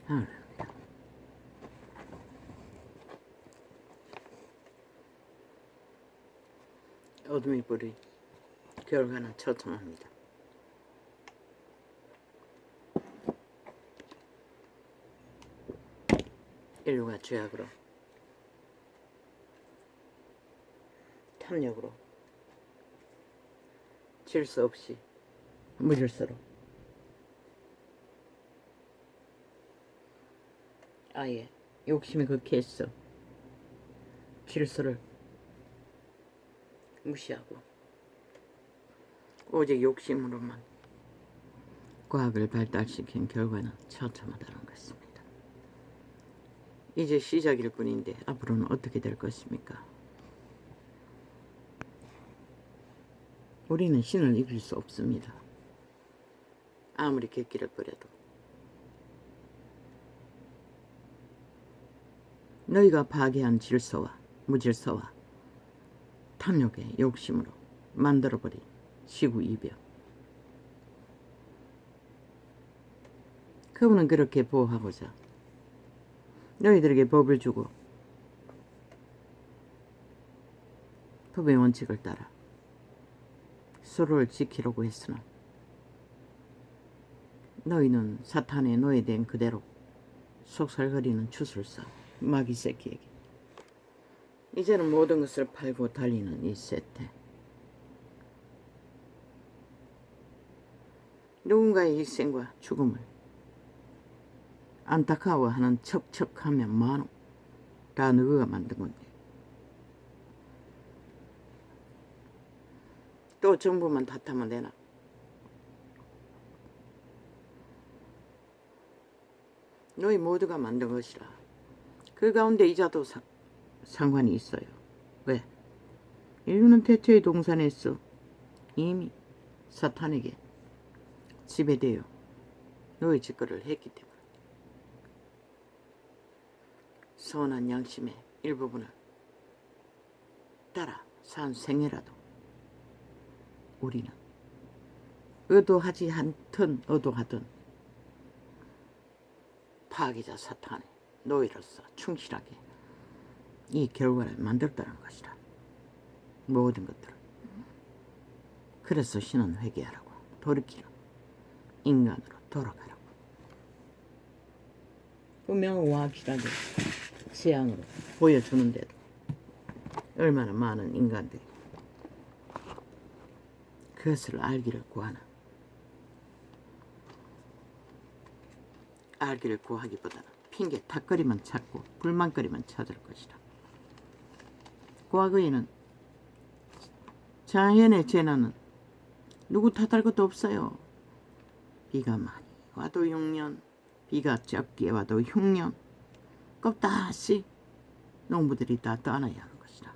하늘입니다. 어둠이 뿌리 결과는 처참합니다. 인류가 죄악으로, 탐욕으로, 질서 없이 무질서로 아예 욕심이 극해서 질서를 무시하고 오직 욕심으로만 과학을 발달시킨 결과는 처참하다는 것입니다. 이제 시작일 뿐인데 앞으로는 어떻게 될 것입니까? 우리는 신을 이길 수 없습니다. 아무리 객기를 부려도. 너희가 파괴한 질서와 무질서와 탐욕의 욕심으로 만들어버린 시구이병. 그분은 그렇게 보호하고자 너희들에게 법을 주고 법의 원칙을 따라 서로를 지키려고 했으나 너희는 사탄에 노예된 그대로 속살거리는 추술사 마귀 새끼에게 이제는 모든 것을 팔고 달리는 이 세태. 누군가의 희생과 죽음을 안타까워하는 척척하면 뭐하노? 다 너희가 만든 건데. 또 정부만 탓하면 되나? 너희 모두가 만든 것이라. 그 가운데 이자도 상관이 있어요. 왜? 인류는 태초의 동산에서 이미 사탄에게 지배되어 너희 짓거리를 했기 때문에 선한 양심의 일부분을 따라 산 생애라도 우리는 의도하지 않든 의도하든 파괴자 사탄의 노예로서 충실하게 이 결과를 만들었다는 것이다. 모든 것들을. 그래서 신은 회개하라고, 돌이키라고, 인간으로 돌아가라고. 분명히 확실하게 지향으로 보여주는데도 얼마나 많은 인간들이 그것을 알기를 구하나. 알기를 구하기보다는 핑계 탓거리만 찾고 불만거리만 찾을 것이다. 과거에는 자연의 재난은 누구 탓할 것도 없어요. 비가 많이 와도 6년, 비가 적게 와도 흉년, 껍다시 농부들이 다 떠나야 하는 것이다.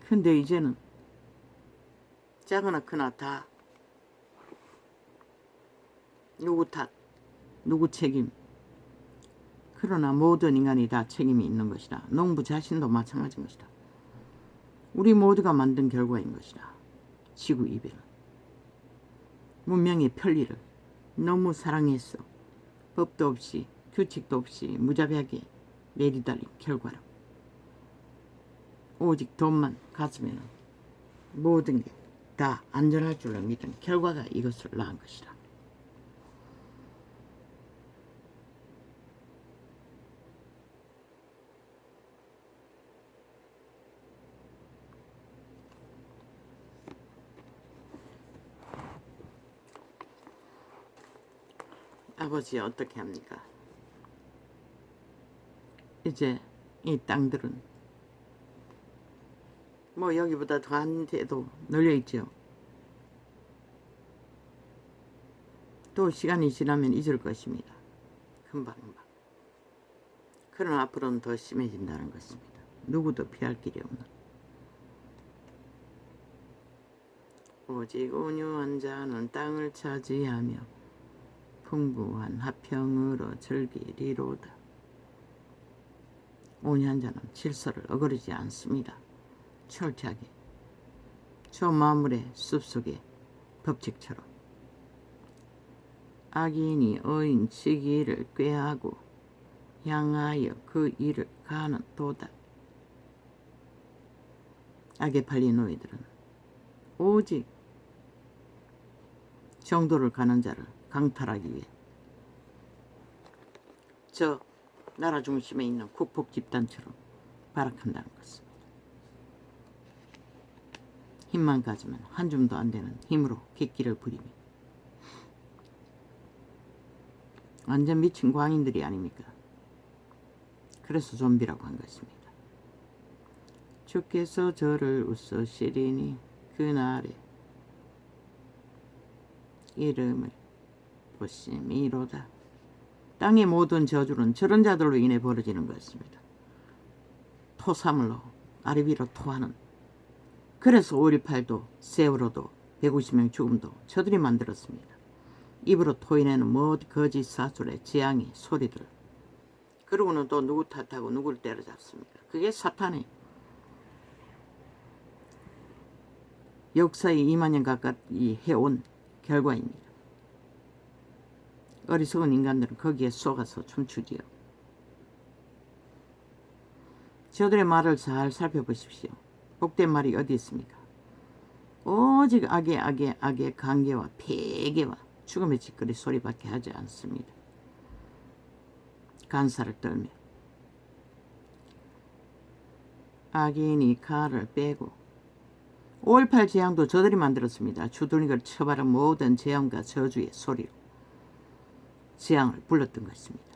근데 이제는 작으나 크나 다 누구 탓, 누구 책임. 그러나 모든 인간이 다 책임이 있는 것이다. 농부 자신도 마찬가지인 것이다. 우리 모두가 만든 결과인 것이다. 지구 이변은 문명의 편리를 너무 사랑했어. 법도 없이 규칙도 없이 무자비하게 내리달린 결과로 오직 돈만 가지면 모든 게 다 안전할 줄로 믿은 결과가 이것을 낳은 것이다. 아버지 어떻게 합니까? 이제 이 땅들은 뭐 여기보다 더한 데도 널려있죠. 또 시간이 지나면 잊을 것입니다. 금방. 그러나 앞으로는 더 심해진다는 것입니다. 누구도 피할 길이 없는. 오직 온유한 자는 땅을 차지하며 풍부한 화평으로 즐기리로다. 온유한 자는 질서를 어거르지 않습니다. 철저하게 저 마물의 숲속의 법칙처럼 악인이 의인 치기를 꾀하고 향하여 그 일을 가는 도다. 악에 팔린 너희들은 오직 정도를 가는 자를 강탈하기 위해 저 나라 중심에 있는 국폭 집단처럼 발악한다는 것입니다. 힘만 가지면 한 줌도 안 되는 힘으로 객기를 부리며 완전 미친 광인들이 아닙니까? 그래서 좀비라고 한 것입니다. 주께서 저를 웃으시리니 그날에 이름을 보심이로다. 땅의 모든 저주는 저런 자들로 인해 벌어지는 것입니다. 토사물로 아리비로 토하는. 그래서 5.18도 세월호도 150명 죽음도 저들이 만들었습니다. 입으로 토해내는 거짓 사술의 재앙의 소리들. 그러고는 또 누구 탓하고 누구를 때려잡습니다. 그게 사탄의 역사에 2만 년 가까이 해온 결과입니다. 어리석은 인간들은 거기에 속아서 춤추지요. 저들의 말을 잘 살펴보십시오. 복된 말이 어디 있습니까? 오직 악의 강계와 폐괴와 죽음의 짓거리 소리밖에 하지 않습니다. 간사를 떨며 악인이 칼을 빼고 5.18 재앙도 저들이 만들었습니다. 주둔이를 처바른 모든 재앙과 저주의 소리로 재앙을 불렀던 것입니다.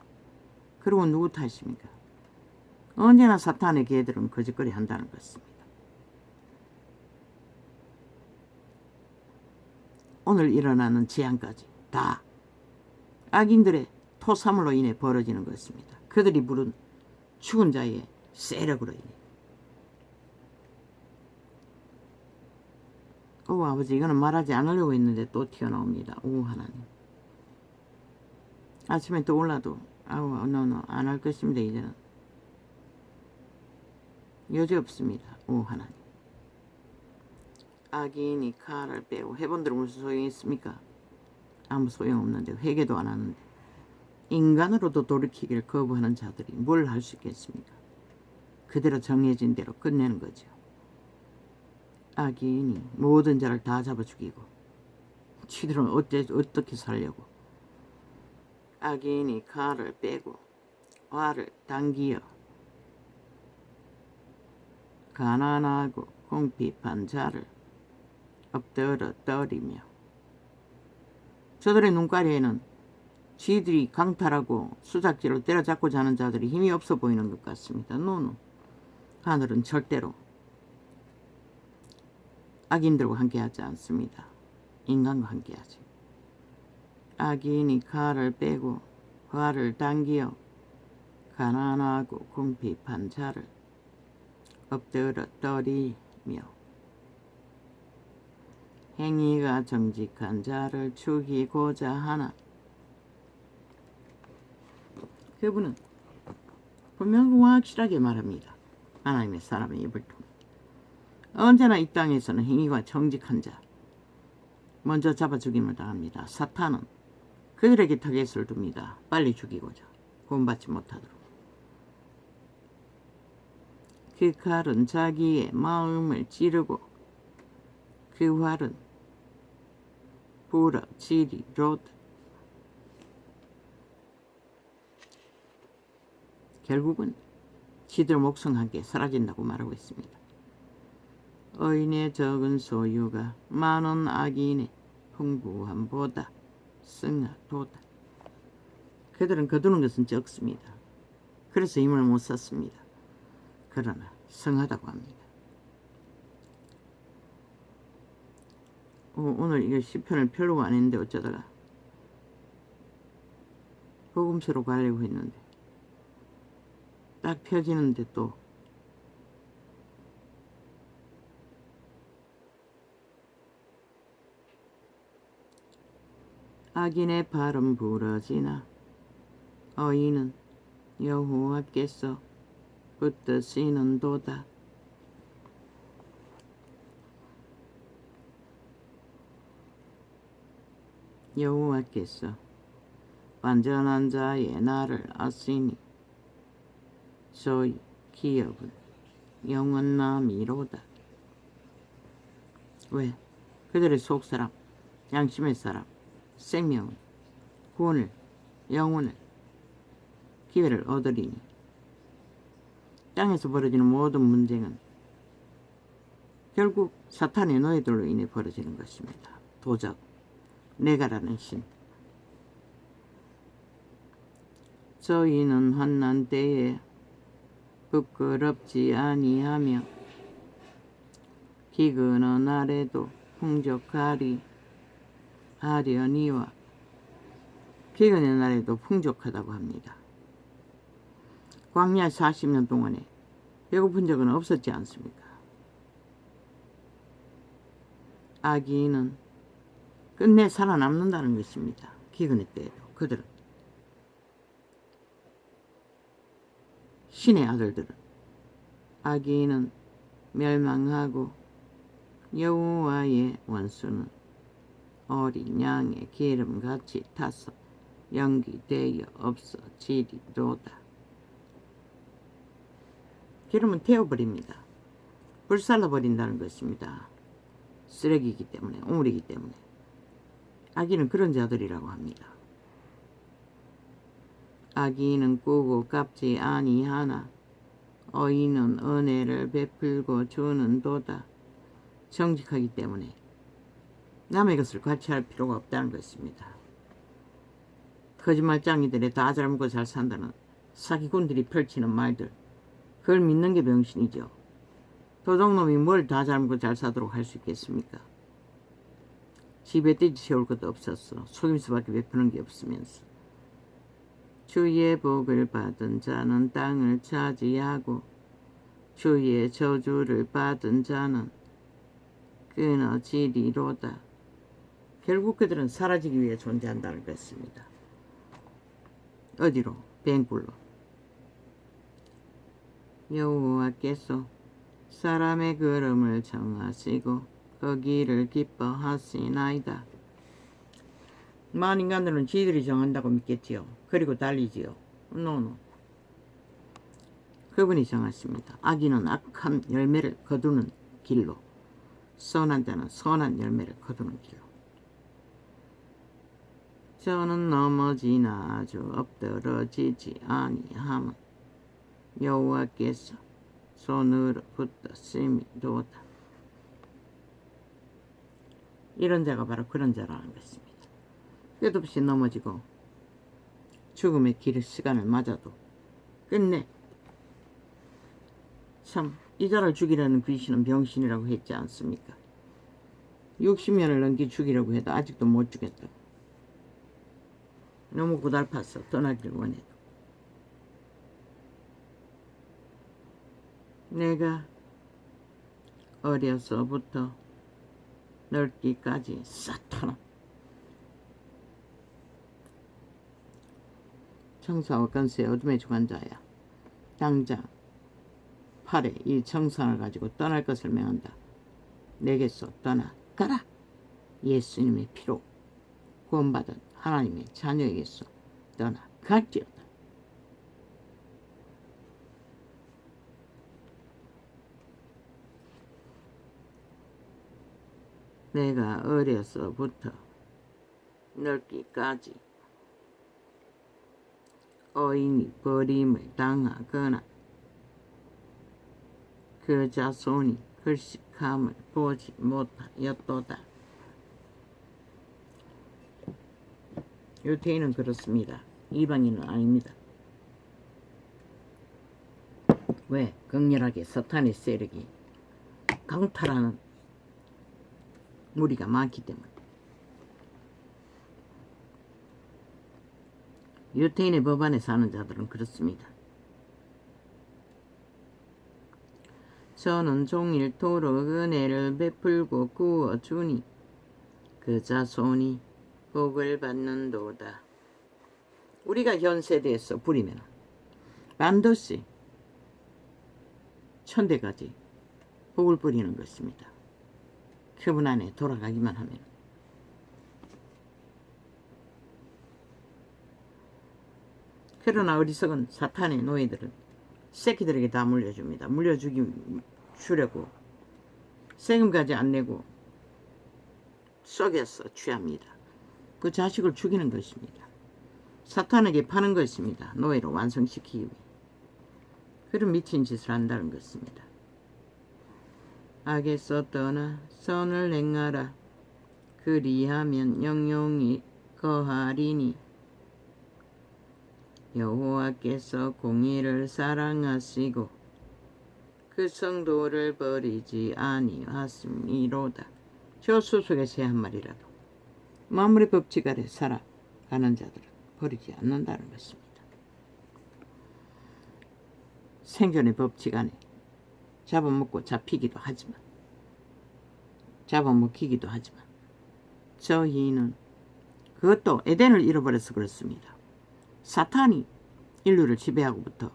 그리고 누구 탓입니까? 언제나 사탄의 개들은 거짓거리 한다는 것입니다. 오늘 일어나는 재앙까지 다 악인들의 토사물로 인해 벌어지는 것입니다. 그들이 부른 죽은 자의 세력으로 인해. 오 아버지, 이거는 말하지 않으려고 했는데 또 튀어나옵니다. 오 하나님. 아침에 또 올라도 안 할 것입니다. 이제는 여지 없습니다. 오 하나님. 악인이 칼을 빼고 해본들 무슨 소용이 있습니까? 아무 소용없는데 회개도 안 하는데 인간으로도 돌이키기를 거부하는 자들이 뭘 할 수 있겠습니까? 그대로 정해진 대로 끝내는 거죠. 악인이 모든 자를 다 잡아 죽이고 지들은 어떻게 살려고. 악인이 칼을 빼고 활을 당기어 가난하고 궁핍한 자를 엎드려 떠리며. 저들의 눈가리에는 쥐들이 강탈하고 수작지로 때려잡고자 하는 자들이 힘이 없어 보이는 것 같습니다. 노노. 하늘은 절대로 악인들과 함께하지 않습니다. 인간과 함께하지. 악인이 칼을 빼고 활을 당기어 가난하고 궁핍한 자를 엎드려 떠리며 행위가 정직한 자를 죽이고자 하나. 그분은 분명 확실하게 말합니다. 하나님의 사람의 입을 통해. 언제나 이 땅에서는 행위가 정직한 자 먼저 잡아 죽임을 당합니다. 사탄은 그들에게 타겟을 둡니다. 빨리 죽이고자 구원받지 못하도록. 그 칼은 자기의 마음을 찌르고 그 활은 부러지리로다. 결국은 지들 목숨과 함께 사라진다고 말하고 있습니다. 의인의 적은 소유가 많은 악인의 풍부함보다 승하도다. 그들은 거두는 것은 적습니다. 그래서 힘을 못 썼습니다. 그러나 성하다고 합니다. 오늘 이거 시편을 별로가 안 했는데 어쩌다가 복음서로 가려고 했는데 딱 펴지는데 또 악인의 발은 부러지나 의인은 여호와께서 붙드시는도다. 여호와께서 완전한 자의 날을 아시니 저희 기업은 영원남이로다. 왜? 그들의 속사람, 양심의 사람, 생명을, 구원을, 영혼을, 기회를 얻으리니 땅에서 벌어지는 모든 문제는 결국 사탄의 노예들로 인해 벌어지는 것입니다. 도적, 내가라는 신. 저희는 환난 때에 부끄럽지 아니하며 기근의 날에도 풍족하리 하려니와. 기근의 날에도 풍족하다고 합니다. 광야 40년 동안에 배고픈 적은 없었지 않습니까? 아기는 끝내 살아남는다는 것입니다. 기근의 때에도 그들은. 신의 아들들은 아기는 멸망하고 여호와의 원수는 어린 양의 기름같이 타서 연기되어 없어지리로다. 기름은 태워버립니다. 불살라버린다는 것입니다. 쓰레기이기 때문에, 오물이기 때문에. 아기는 그런 자들이라고 합니다. 아기는 꾸고 갚지 아니하나 어이는 은혜를 베풀고 주는도다. 정직하기 때문에 남의 것을 과시할 필요가 없다는 것입니다. 거짓말장이들이 다 잘 먹고 잘 산다는 사기꾼들이 펼치는 말들, 그걸 믿는 게 병신이죠. 도둑놈이 뭘 다 잘 먹고 잘 사도록 할 수 있겠습니까? 집에 떼지 세울 것도 없었어. 속임수밖에 베푸는 게 없으면서. 주의 복을 받은 자는 땅을 차지하고 주의 저주를 받은 자는 끊어지리로다. 결국 그들은 사라지기 위해 존재한다는 것입니다. 어디로? 뱅굴로. 여호와께서 사람의 걸음을 정하시고 거기를 기뻐하시나이다. 많은 인간들은 지들이 정한다고 믿겠지요. 그리고 달리지요. 노노. 그분이 정하십니다. 악인은 악한 열매를 거두는 길로, 선한 자는 선한 열매를 거두는 길로. 저는 넘어지나 아주 엎드러지지 아니함은 여호와께서 손으로 붙드심이로다. 이런 자가 바로 그런 자라는 것입니다. 끝없이 넘어지고 죽음의 길 시간을 맞아도 끝내 참 이 자를 죽이려는 귀신은 병신이라고 했지 않습니까? 60년을 넘게 죽이려고 해도 아직도 못 죽였다고. 너무 고달팠어. 떠나길 원해도. 내가 어려서부터 늙기까지 사탄아. 청사와 건세의 어둠의 주관자야. 당장 팔에 이 청산을 가지고 떠날 것을 명한다. 내게서 떠나가라. 예수님의 피로 구원받은 하나님의 자녀에게서 떠나갈지어다. 내가 어려서부터 늙기까지 어인이 버림을 당하거나 그 자손이 글식함을 보지 못하였도다. 유태인은 그렇습니다. 이방인은 아닙니다. 왜? 극렬하게 사탄의 세력이 강탈하는 무리가 많기 때문에. 유태인의 법안에 사는 자들은 그렇습니다. 저는 종일토록 은혜를 베풀고 구워주니 그 자손이 복을 받는도다. 우리가 현 세대에서 부리면 반드시 천대까지 복을 뿌리는 것입니다. 그분 안에 돌아가기만 하면. 그러나 어리석은 사탄의 노예들은 새끼들에게 다 물려줍니다. 주려고 세금까지 안 내고 속여서 취합니다. 그 자식을 죽이는 것입니다. 사탄에게 파는 것입니다. 노예로 완성시키기 위해. 그런 미친 짓을 한다는 것입니다. 악에서 떠나 선을 행하라. 그리하면 영영이 거하리니. 여호와께서 공의를 사랑하시고 그 성도를 버리지 아니하심이로다. 저 수속의 새 한 마리라도 만물의 법칙 아래 살아가는 자들은 버리지 않는다는 것입니다. 생존의 법칙 안에 잡아먹고 잡히기도 하지만 잡아먹히기도 하지만 저희는 그것도 에덴을 잃어버려서 그렇습니다. 사탄이 인류를 지배하고부터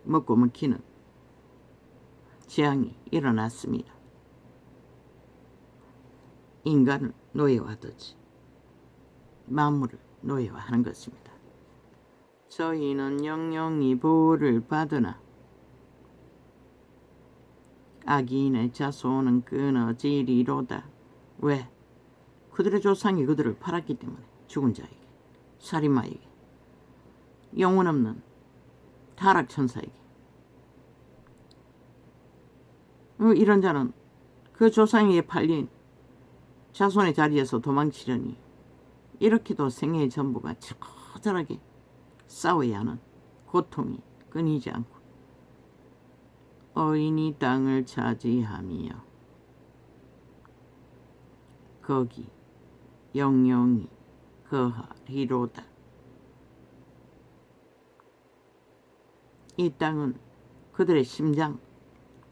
먹고 먹히는 재앙이 일어났습니다. 인간을 노예화하듯이 만물을 노예화하는 것입니다. 저희는 영영이 보호를 받으나 악인의 자손은 끊어지리로다. 왜? 그들의 조상이 그들을 팔았기 때문에. 죽은 자에게, 살인마에게, 영혼 없는 타락천사에게. 이런 자는 그 조상에게 팔린 자손의 자리에서 도망치려니 이렇게도 생애의 전부가 처절하게 싸워야 하는 고통이 끊이지 않고 어인이 땅을 차지하며 거기 영영이 거하리로다. 이 땅은 그들의 심장,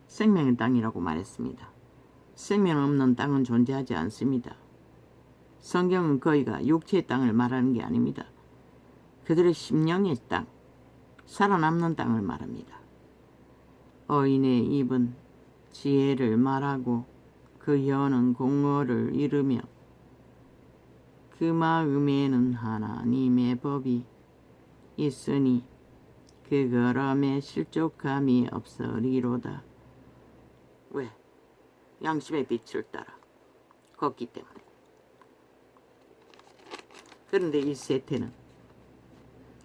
생명의 땅이라고 말했습니다. 생명 없는 땅은 존재하지 않습니다. 성경은 거기가 육체의 땅을 말하는 게 아닙니다. 그들의 심령의 땅, 살아남는 땅을 말합니다. 어인의 입은 지혜를 말하고 그 혀는 공허를 이르며 그 마음에는 하나님의 법이 있으니 그 걸음에 실족함이 없으리로다. 왜? 양심의 빛을 따라 걷기 때문에. 그런데 이 세태는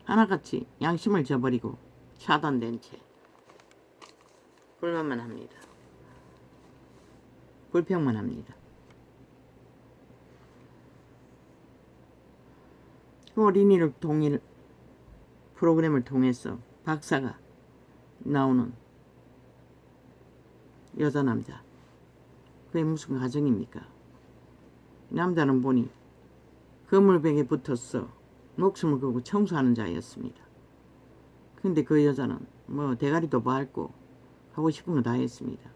하나같이 양심을 저버리고 차단된 채 불만만 합니다. 불평만 합니다. 어린이를 동일 프로그램을 통해서 박사가 나오는 여자 남자, 그게 무슨 가정입니까? 남자는 보니 그물벽에 붙어서 목숨을 걸고 청소하는 자였습니다. 근데 그 여자는 뭐 대가리도 밟고 하고 싶은 거 다 했습니다.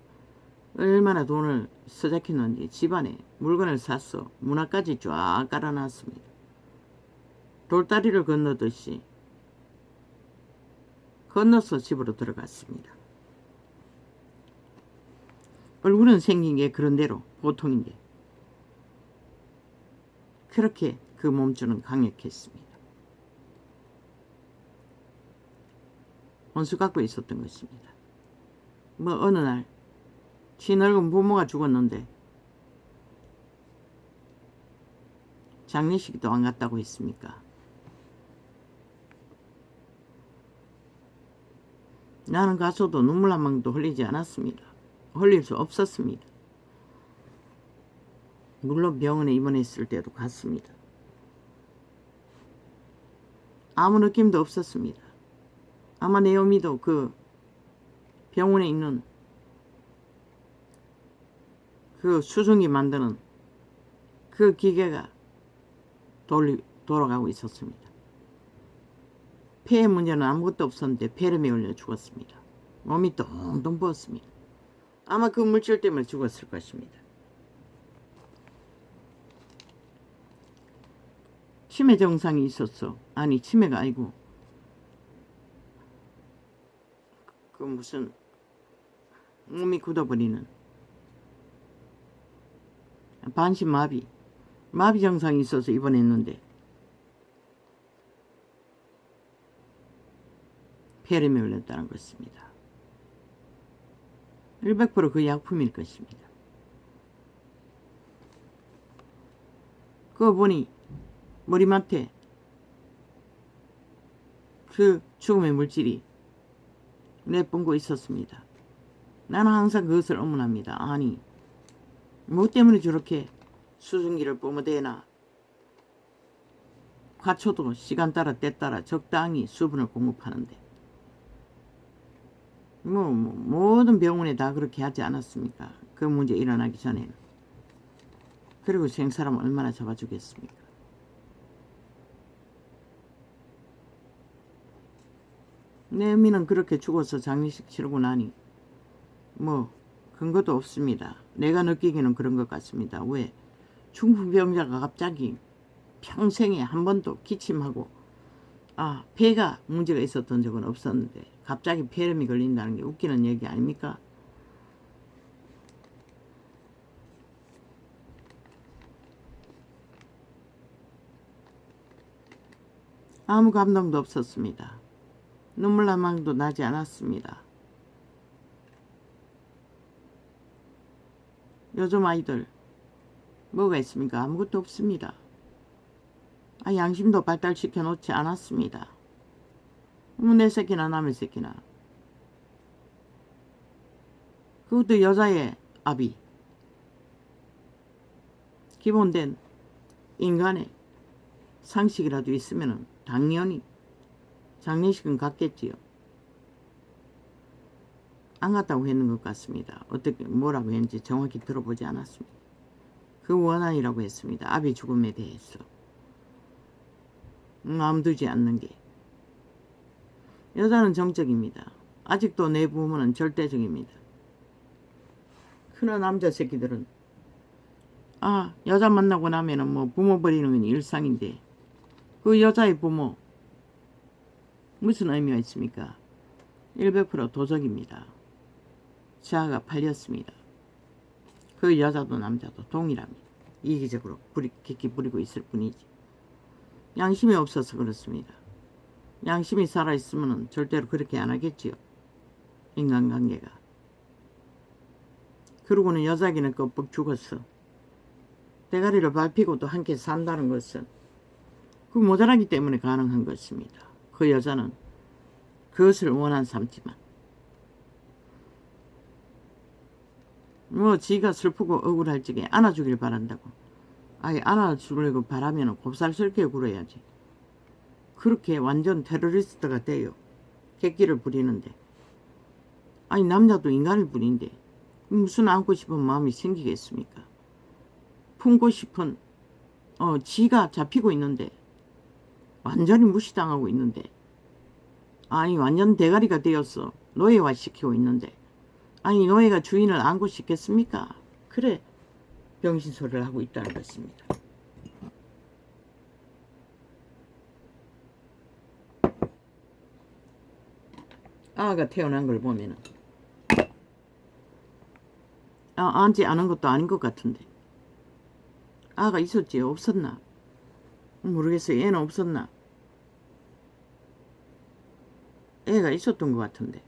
얼마나 돈을 써잡혔는지 집안에 물건을 사서 문화까지 쫙 깔아놨습니다. 돌다리를 건너듯이 건너서 집으로 들어갔습니다. 얼굴은 생긴 게 그런대로 보통인데 그렇게 그 몸주는 강력했습니다. 원수 갖고 있었던 것입니다. 뭐 어느 날 지늙은 부모가 죽었는데 장례식도 안 갔다고 했습니까? 나는 가서도 눈물 한 방울도 흘리지 않았습니다. 흘릴 수 없었습니다. 물론 병원에 입원했을 때도 갔습니다. 아무 느낌도 없었습니다. 아마 내 어미도 그 병원에 있는 그 수증기 만드는 그 기계가 돌아가고 있었습니다. 폐의 문제는 아무것도 없었는데 폐렴에 걸려 죽었습니다. 몸이 똥똥 부었습니다. 아마 그 물질 때문에 죽었을 것입니다. 치매 증상이 있었어. 아니 치매가 아니고 그 무슨 몸이 굳어버리는 반신마비 마비 증상이 있어서 입원했는데 폐렴이 걸렸다는 것입니다. 100%그 약품일 것입니다. 그거 보니 머리맡에 그 죽음의 물질이 내뿜고 있었습니다. 나는 항상 그것을 의문합니다. 아니, 뭐 때문에 저렇게 수증기를 뿜어대나. 과초도 시간 따라 때 따라 적당히 수분을 공급하는데 모든 병원에 다 그렇게 하지 않았습니까? 그 문제 일어나기 전에는. 그리고 생사람 얼마나 잡아주겠습니까? 내 어미는 그렇게 죽어서 장례식 치르고 나니 근거도 없습니다. 내가 느끼기는 그런 것 같습니다. 왜? 중풍병자가 갑자기 평생에 한 번도 기침하고 폐가 문제가 있었던 적은 없었는데 갑자기 폐렴이 걸린다는 게 웃기는 얘기 아닙니까? 아무 감동도 없었습니다. 눈물 한 방울도 나지 않았습니다. 요즘 아이들 뭐가 있습니까? 아무것도 없습니다. 양심도 발달시켜 놓지 않았습니다. 내 새끼나 남의 새끼나. 그것도 여자의 아비. 기본된 인간의 상식이라도 있으면 당연히 장례식은 갔겠지요. 안 갔다고 했는 것 같습니다. 어떻게 뭐라고 했는지 정확히 들어보지 않았습니다. 그 원한이라고 했습니다. 아비 죽음에 대해서. 마음 두지 않는 게. 여자는 정적입니다. 아직도 내 부모는 절대적입니다. 그러나 남자 새끼들은 여자 만나고 나면은 부모 버리는 건 일상인데 그 여자의 부모 무슨 의미가 있습니까? 100% 도적입니다. 자아가 팔렸습니다. 그 여자도 남자도 동일합니다. 이기적으로 깊이 부리고 있을 뿐이지. 양심이 없어서 그렇습니다. 양심이 살아있으면 절대로 그렇게 안 하겠지요. 인간관계가. 그러고는 여자기는 껍벅 죽었어. 대가리를 밟히고도 함께 산다는 것은 그 모자라기 때문에 가능한 것입니다. 그 여자는 그것을 원한 삼지만 지가 슬프고 억울할 적에 안아주길 바란다고. 안아주려고 바라면 곱살스럽게 굴어야지. 그렇게 완전 테러리스트가 돼요. 객기를 부리는데. 남자도 인간일 뿐인데 무슨 안고 싶은 마음이 생기겠습니까? 품고 싶은 지가 잡히고 있는데 완전히 무시당하고 있는데 완전 대가리가 되었어. 노예화 시키고 있는데 노예가 주인을 안고 싶겠습니까? 그래 병신 소리를 하고 있다는 것입니다. 아가 태어난 걸 보면은 안지 않은 것도 아닌 것 같은데 아가 있었지 없었나? 모르겠어요. 애는 없었나? 애가 있었던 것 같은데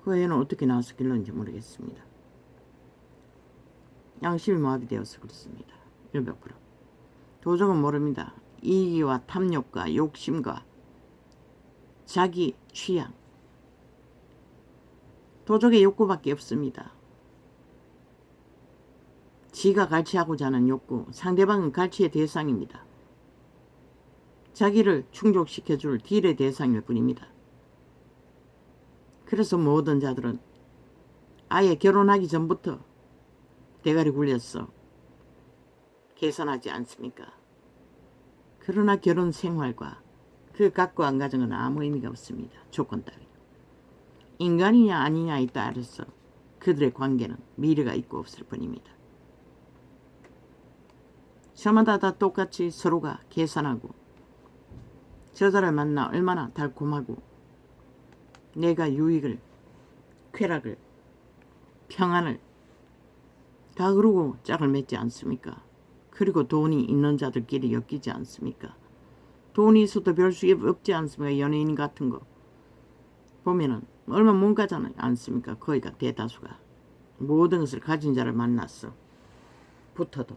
그 애는 어떻게 나왔었길런지 모르겠습니다. 양심이 마비되어서 그렇습니다. 100%. 도적은 모릅니다. 이기와 탐욕과 욕심과 자기 취향. 도적의 욕구밖에 없습니다. 지가 갈취하고자 하는 욕구, 상대방은 갈취의 대상입니다. 자기를 충족시켜줄 딜의 대상일 뿐입니다. 그래서 모든 자들은 아예 결혼하기 전부터 대가리 굴렸어. 계산하지 않습니까? 그러나 결혼 생활과 그 갖고 안 가정은 아무 의미가 없습니다. 조건 따위. 인간이냐 아니냐에 따라서 그들의 관계는 미래가 있고 없을 뿐입니다. 저마다 다 똑같이 서로가 계산하고 저자를 만나 얼마나 달콤하고 내가 유익을, 쾌락을, 평안을 다 그러고 짝을 맺지 않습니까? 그리고 돈이 있는 자들끼리 엮이지 않습니까? 돈이 있어도 별 수 없지 않습니까? 연예인 같은 거. 보면은 얼마 못 가잖아요. 않습니까? 거의가 대다수가. 모든 것을 가진 자를 만났어. 붙어도.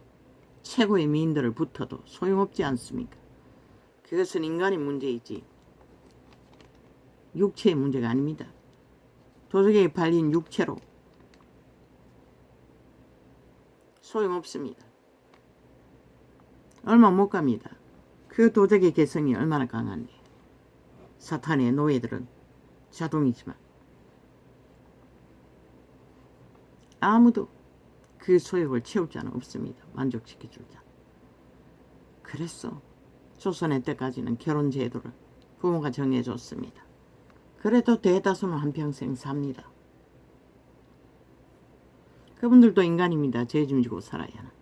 최고의 미인들을 붙어도 소용없지 않습니까? 그것은 인간의 문제이지 육체의 문제가 아닙니다. 도적에 발린 육체로 소용없습니다. 얼마 못 갑니다. 그 도적의 개성이 얼마나 강한데. 사탄의 노예들은 자동이지만 아무도 그 소욕을 채울 자는 없습니다. 만족시켜줄 자. 그랬어. 조선의 때까지는 결혼 제도를 부모가 정해줬습니다. 그래도 대다수는 한평생 삽니다. 그분들도 인간입니다. 죄짐지고 살아야 하나.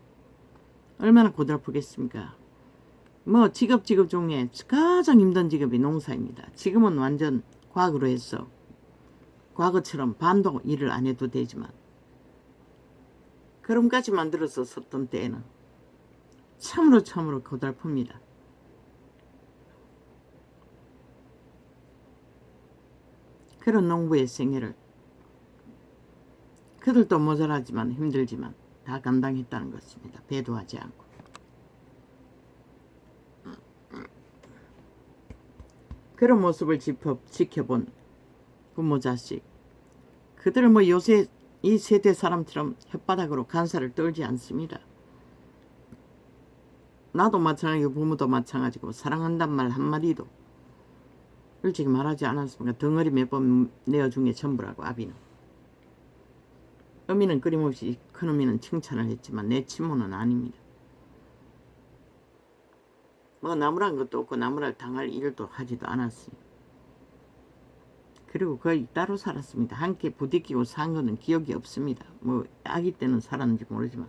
얼마나 고달프겠습니까? 뭐 직업 중에 가장 힘든 직업이 농사입니다. 지금은 완전 과학으로 해서 과거처럼 반도 일을 안 해도 되지만 그럼까지 만들어서 썼던 때에는 참으로 고달픕니다. 그런 농부의 생애를 그들도 모자라지만 힘들지만 다 감당했다는 것입니다. 배도하지 않고. 그런 모습을 지켜본 부모 자식. 그들은 뭐 요새 이 세대 사람처럼 혓바닥으로 간살을 떨지 않습니다. 나도 마찬가지고 부모도 마찬가지고 사랑한단 말 한마디도 솔직히 말하지 않았습니까? 덩어리 몇 번 내어준 게 전부라고. 아비는. 어미는 끊임없이 큰어미는 칭찬을 했지만 내 친모는 아닙니다. 뭐 나무란 것도 없고 나무랄 당할 일도 하지도 않았어요. 그리고 거의 따로 살았습니다. 함께 부딪히고 산 거는 기억이 없습니다. 뭐 아기 때는 살았는지 모르지만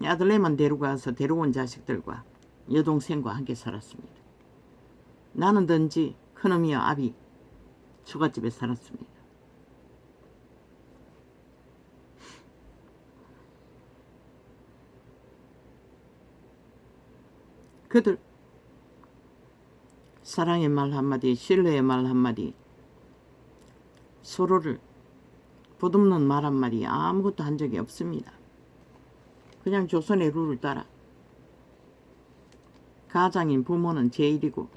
아들네만 데려가서 데려온 자식들과 여동생과 함께 살았습니다. 나는 든지 큰어미와 아비 처갓집에 살았습니다. 그들 사랑의 말 한마디, 신뢰의 말 한마디, 서로를 보듬는 말 한마디 아무것도 한 적이 없습니다. 그냥 조선의 룰을 따라 가장인 부모는 제일이고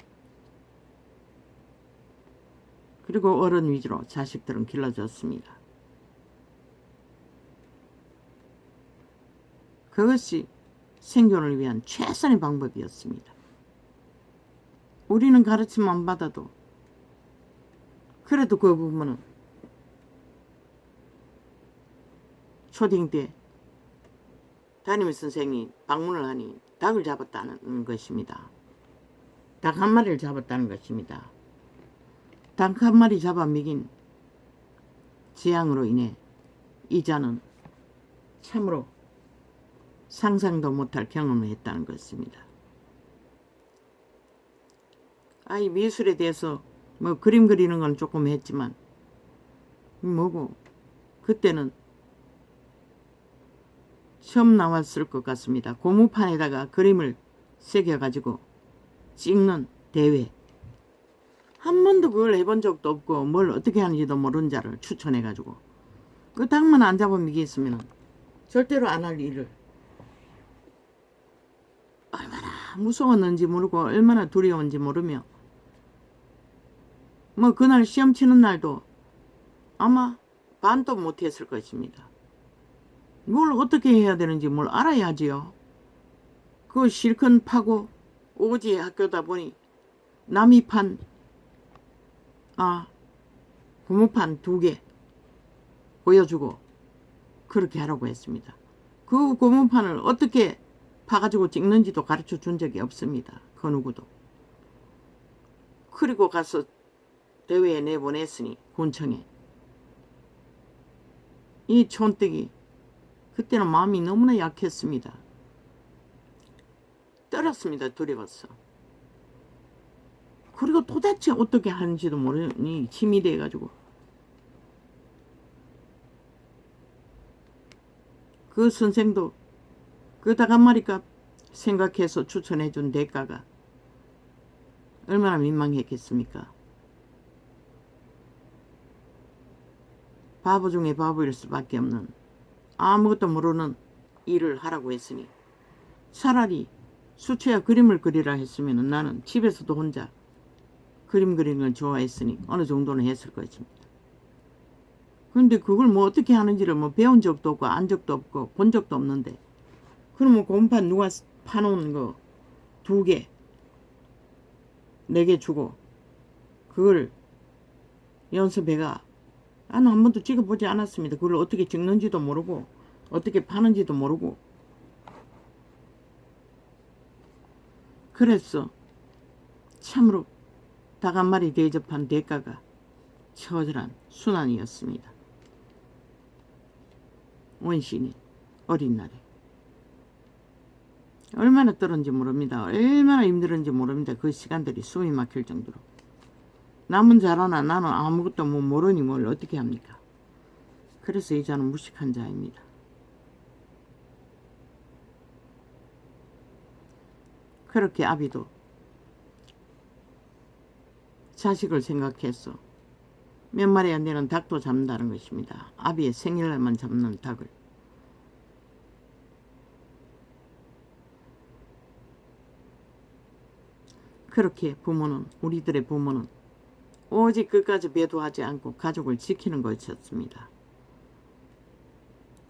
그리고 어른 위주로 자식들은 길러졌습니다. 그것이 생존을 위한 최선의 방법이었습니다. 우리는 가르침 안 받아도 그래도 그 부모는 초딩 때 담임선생이 방문을 하니 닭을 잡았다는 것입니다. 닭 한 마리를 잡았다는 것입니다. 닭 한 마리 잡아 먹인 재앙으로 인해 이자는 참으로 상상도 못할 경험을 했다는 것입니다. 아이 미술에 대해서 뭐 그림 그리는 건 조금 했지만 뭐고 그때는 처음 나왔을 것 같습니다. 고무판에다가 그림을 새겨가지고 찍는 대회. 한 번도 그걸 해본 적도 없고 뭘 어떻게 하는지도 모르는 자를 추천해가지고 그 닭만 안 잡으면 이게 있으면 절대로 안 할 일을 얼마나 무서웠는지 모르고 얼마나 두려웠는지 모르며 뭐 그날 시험 치는 날도 아마 반도 못했을 것입니다. 뭘 어떻게 해야 되는지 뭘 알아야지요. 그 실컷 파고 오지의 학교다 보니 남이 판 고무판 2개 보여주고 그렇게 하라고 했습니다. 그 고무판을 어떻게 파가지고 찍는지도 가르쳐 준 적이 없습니다. 그 누구도. 그리고 가서 대회에 내보냈으니 군청에 이 촌뜨기 그때는 마음이 너무나 약했습니다. 떨었습니다. 두려웠어. 그리고 도대체 어떻게 하는지도 모르니 힘이 돼가지고 그 선생도 그 닭 한 마리값 생각해서 추천해준 대가가 얼마나 민망했겠습니까? 바보 중에 바보일 수밖에 없는 아무것도 모르는 일을 하라고 했으니 차라리 수채화 그림을 그리라 했으면 나는 집에서도 혼자 그림 그리는 걸 좋아했으니 어느 정도는 했을 것입니다. 근데 그걸 뭐 어떻게 하는지를 뭐 배운 적도 없고 안 적도 없고 본 적도 없는데 그러면 곰판 누가 파놓은 거 2개 4개 주고 그걸 연습해가 나는 한 번도 찍어보지 않았습니다. 그걸 어떻게 찍는지도 모르고 어떻게 파는지도 모르고 그랬어. 참으로 닭 한 마리 대접한 대가가 처절한 순환이었습니다. 원신이 어린 날에 얼마나 떨었는지 모릅니다. 얼마나 힘들었는지 모릅니다. 그 시간들이 숨이 막힐 정도로. 남은 자라나 나는 아무것도 뭐 모르니 뭘 어떻게 합니까? 그래서 이 자는 무식한 자입니다. 그렇게 아비도 자식을 생각해서 몇 마리 안 되는 닭도 잡는다는 것입니다. 아비의 생일날만 잡는 닭을. 그렇게 부모는 우리들의 부모는 오직 끝까지 배도하지 않고 가족을 지키는 것이었습니다.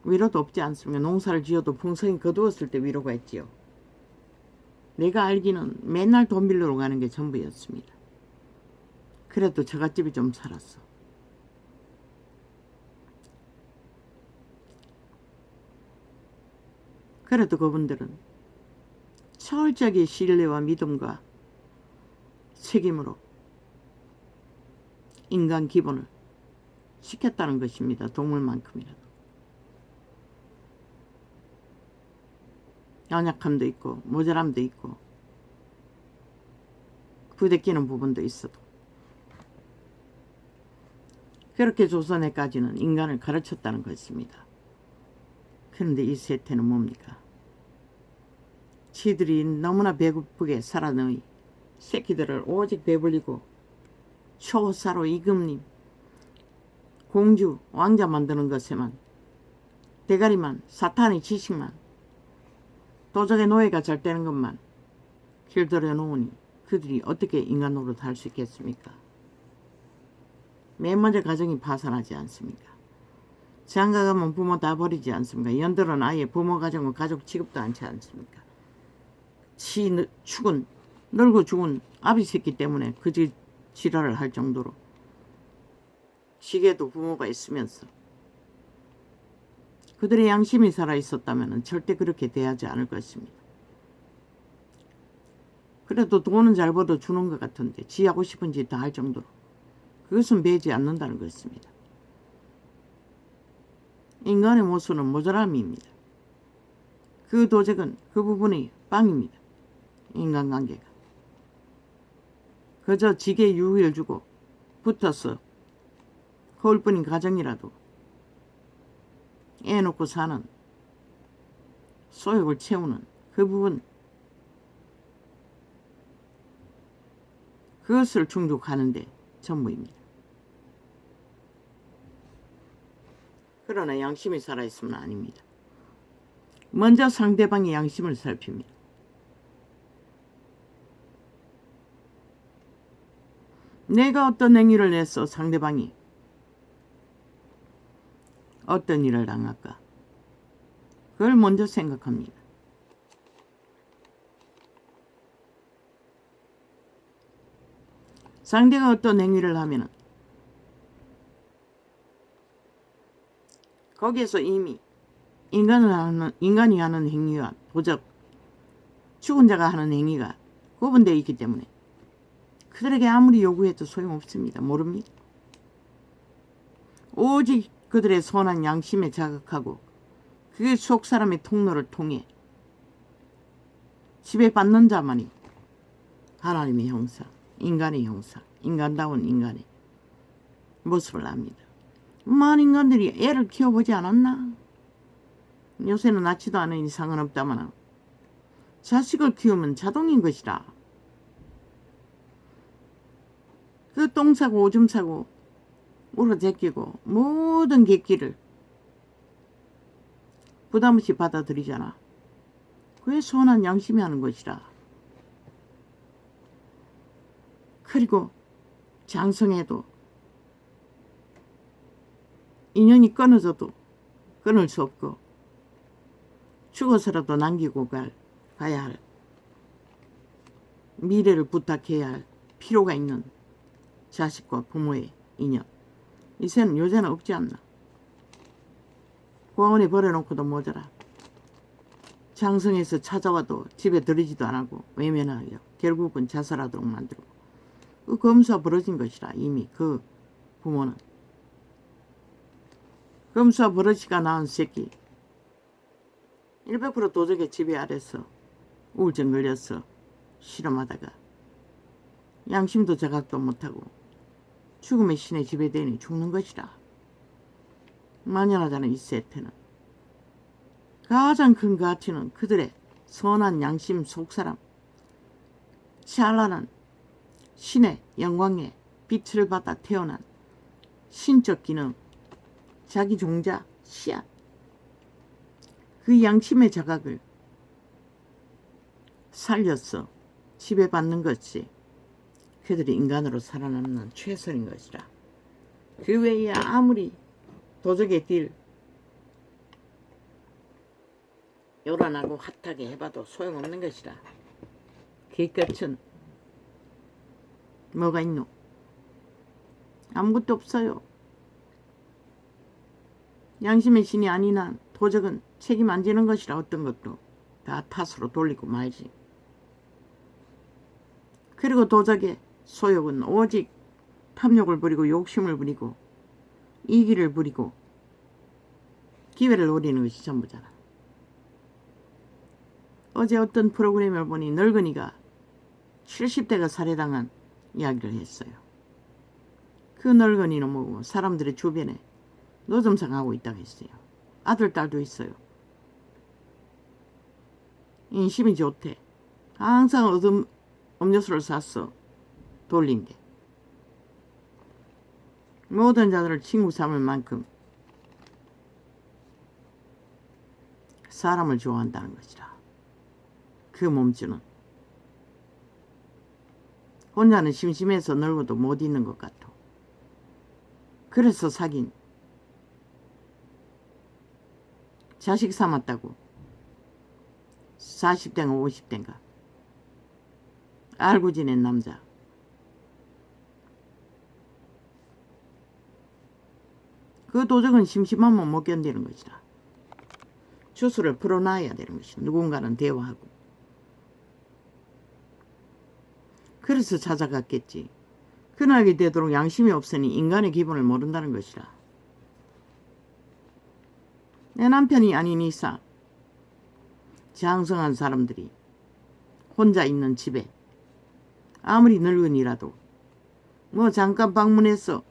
위로도 없지 않습니까? 농사를 지어도 풍성이 거두었을 때 위로가 있지요. 내가 알기는 맨날 돈 빌리러 가는 게 전부였습니다. 그래도 저갓집이 좀 살았어. 그래도 그분들은 철저하게 신뢰와 믿음과 책임으로 인간 기본을 시켰다는 것입니다. 동물만큼이라도. 연약함도 있고 모자람도 있고 부대끼는 부분도 있어도 그렇게 조선에까지는 인간을 가르쳤다는 것입니다. 그런데 이 세태는 뭡니까? 지들이 너무나 배고프게 살아너이 새끼들을 오직 배불리고 초사로 이금님 공주 왕자 만드는 것에만 대가리만 사탄의 지식만 도적의 노예가 잘 되는 것만 길들여 놓으니 그들이 어떻게 인간 노릇 할 수 있겠습니까? 맨 먼저 가정이 파산하지 않습니까? 장가 가면 부모 다 버리지 않습니까? 연들은 아예 부모 가정은 가족 취급도 않지 않습니까? 죽은 늙어 죽은 아비 새끼 때문에 그지 지랄을 할 정도로 지게도 부모가 있으면서 그들의 양심이 살아있었다면 절대 그렇게 대하지 않을 것입니다. 그래도 돈은 잘 벌어 주는 것 같은데 지 하고 싶은 짓 다 할 정도로 그것은 배지 않는다는 것입니다. 인간의 모순은 모자람입니다. 그 도적은 그 부분이 빵입니다. 인간관계가. 그저 지게 유익을 주고 붙어서 거울뿐인 가정이라도 애 놓고 사는 소욕을 채우는 그 부분 그것을 충족하는데 전부입니다. 그러나 양심이 살아있으면 아닙니다. 먼저 상대방의 양심을 살핍니다. 내가 어떤 행위를 해서 상대방이 어떤 일을 당할까? 그걸 먼저 생각합니다. 상대가 어떤 행위를 하면은 거기에서 이미 인간이 하는 행위와 도적, 죽은 자가 하는 행위가 구분되어 있기 때문에 그들에게 아무리 요구해도 소용없습니다. 모릅니다. 오직 그들의 선한 양심에 자극하고 그게 속 사람의 통로를 통해 지배받는 자만이 하나님의 형상, 인간의 형상, 인간다운 인간의 모습을 압니다. 많은 인간들이 애를 키워보지 않았나? 요새는 낳지도 않으니 상관없다마는 자식을 키우면 자동인 것이라. 그 똥 사고 오줌 사고 꿇어 제끼고 모든 객기를 부담없이 받아들이잖아. 그게 선한 양심이 하는 것이라. 그리고 장성해도 인연이 끊어져도 끊을 수 없고 죽어서라도 남기고 가야 할 미래를 부탁해야 할 필요가 있는 자식과 부모의 인연. 이새는 요새는 없지 않나. 고아원에 버려놓고도 모자라. 장성에서 찾아와도 집에 들이지도 않고 외면하려 결국은 자살하도록 만들고 그 검수가 벌어진 것이라. 이미 그 부모는 검수와 버러지가 낳은 새끼 100% 도적의 지배 아래서 우울증 걸려서 실험하다가 양심도 자각도 못하고 죽음의 신에 지배되니 죽는 것이라. 만연하자는 이 세태는 가장 큰 가치는 그들의 선한 양심 속사람, 찬란한 신의 영광에 빛을 받아 태어난 신적 기능, 자기 종자, 씨앗, 그 양심의 자각을 살려서 지배받는 것이 그들이 인간으로 살아남는 최선인 것이라. 그 외에 아무리 도적의 딜 요란하고 핫하게 해봐도 소용없는 것이라. 그 끝은 뭐가 있노? 아무것도 없어요. 양심의 신이 아닌 한 도적은 책임 안 지는 것이라. 어떤 것도 다 탓으로 돌리고 말지. 그리고 도적의 소욕은 오직 탐욕을 부리고 욕심을 부리고 이기를 부리고 기회를 노리는 것이 전부잖아. 어제 어떤 프로그램을 보니 늙은이가 70대가 살해당한 이야기를 했어요. 그 늙은이는 뭐 사람들의 주변에 노점상하고 있다고 했어요. 아들, 딸도 있어요. 인심이 좋대. 항상 음료수를 샀어. 돌린대. 모든 자들을 친구 삼을 만큼 사람을 좋아한다는 것이라. 그 몸주는 혼자는 심심해서 늙어도 못 있는 것 같아. 그래서 사귄 자식 삼았다고 40대인가 50대인가 알고 지낸 남자. 그 도적은 심심하면 못 견디는 것이라. 주술을 풀어놔야 되는 것이다. 누군가는 대화하고. 그래서 찾아갔겠지. 그날이 되도록 양심이 없으니 인간의 기분을 모른다는 것이라. 내 남편이 아닌 이상 장성한 사람들이 혼자 있는 집에 아무리 늙은이라도 뭐 잠깐 방문해서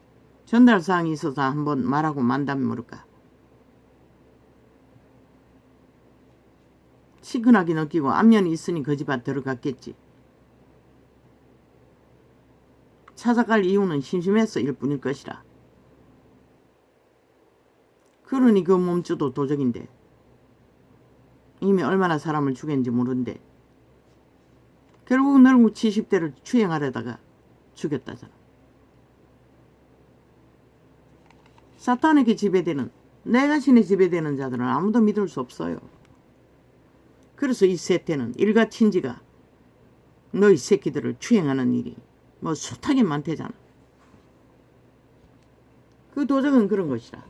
전달사항이 있어서 한번 말하고 만다면 모를까. 치근하게 느끼고 안면이 있으니 그 집안 들어갔겠지. 찾아갈 이유는 심심해서 일 뿐일 것이라. 그러니 그 몸주도 도적인데 이미 얼마나 사람을 죽였는지 모르는데 결국 늙은 70대를 추행하려다가 죽였다잖아. 사탄에게 지배되는, 내가 신에 지배되는 자들은 아무도 믿을 수 없어요. 그래서 이 세태는 일가친지가 너희 새끼들을 추행하는 일이 뭐 숱하게 많대잖아. 그 도적은 그런 것이라.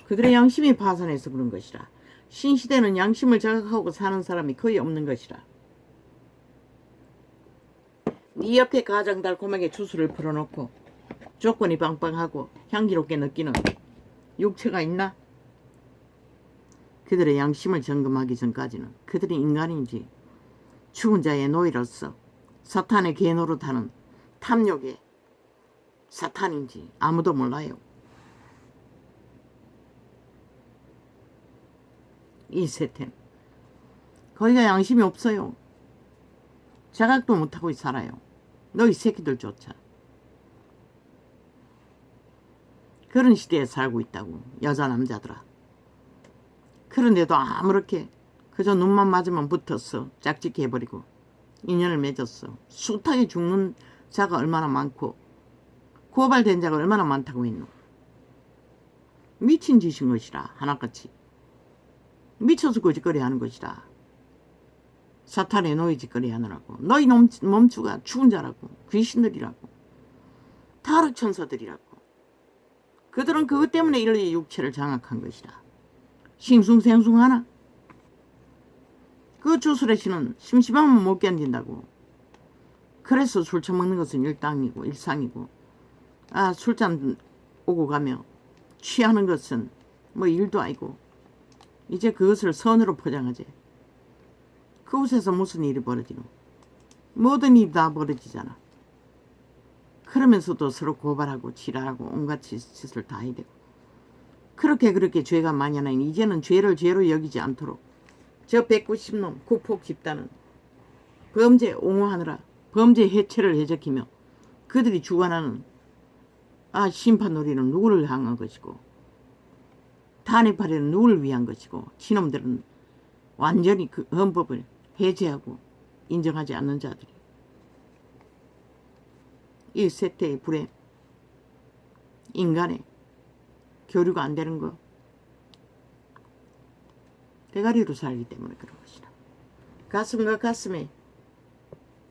그들의 양심이 파산해서 그런 것이라. 신시대는 양심을 자각하고 사는 사람이 거의 없는 것이라. 네 옆에 가장 달콤하게 주술을 풀어놓고 조건이 빵빵하고 향기롭게 느끼는 육체가 있나? 그들의 양심을 점검하기 전까지는 그들이 인간인지 죽은 자의 노예로서 사탄의 개노릇하는 탐욕의 사탄인지 아무도 몰라요. 이 세태는 거기가 양심이 없어요. 자각도 못하고 살아요. 너희 새끼들조차. 그런 시대에 살고 있다고 여자 남자들아. 그런데도 아무렇게 그저 눈만 맞으면 붙었어. 짝짓기 해버리고 인연을 맺었어. 숱하게 죽는 자가 얼마나 많고 고발된 자가 얼마나 많다고 했노. 미친 짓인 것이라. 하나같이 미쳐서 거짓거리 하는 것이라. 사탄의 노예 짓거리 하느라고. 너희 몸주가 죽은 자라고. 귀신들이라고. 타락천사들이라고. 그들은 그것 때문에 인류의 육체를 장악한 것이라. 싱숭생숭하나? 그 주술의 신은 심심하면 못 견딘다고. 그래서 술 처먹는 것은 일상이고 술잔 오고 가며 취하는 것은 뭐 일도 아니고 이제 그것을 선으로 포장하지. 그곳에서 무슨 일이 벌어지노? 모든 일이 다 벌어지잖아. 그러면서도 서로 고발하고 지랄하고 온갖 짓을 다 해야 되고. 그렇게 죄가 만연하니 이제는 죄를 죄로 여기지 않도록 저 190놈 국폭 집단은 범죄 옹호하느라 범죄 해체를 해적히며 그들이 주관하는 심판 놀이는 누구를 향한 것이고 탄핵파리는 누구를 위한 것이고 지놈들은 완전히 그 헌법을 해제하고 인정하지 않는 자들이 이 세태의 불에 인간의 교류가 안 되는 거 대가리로 살기 때문에 그런 것이다. 가슴과 가슴에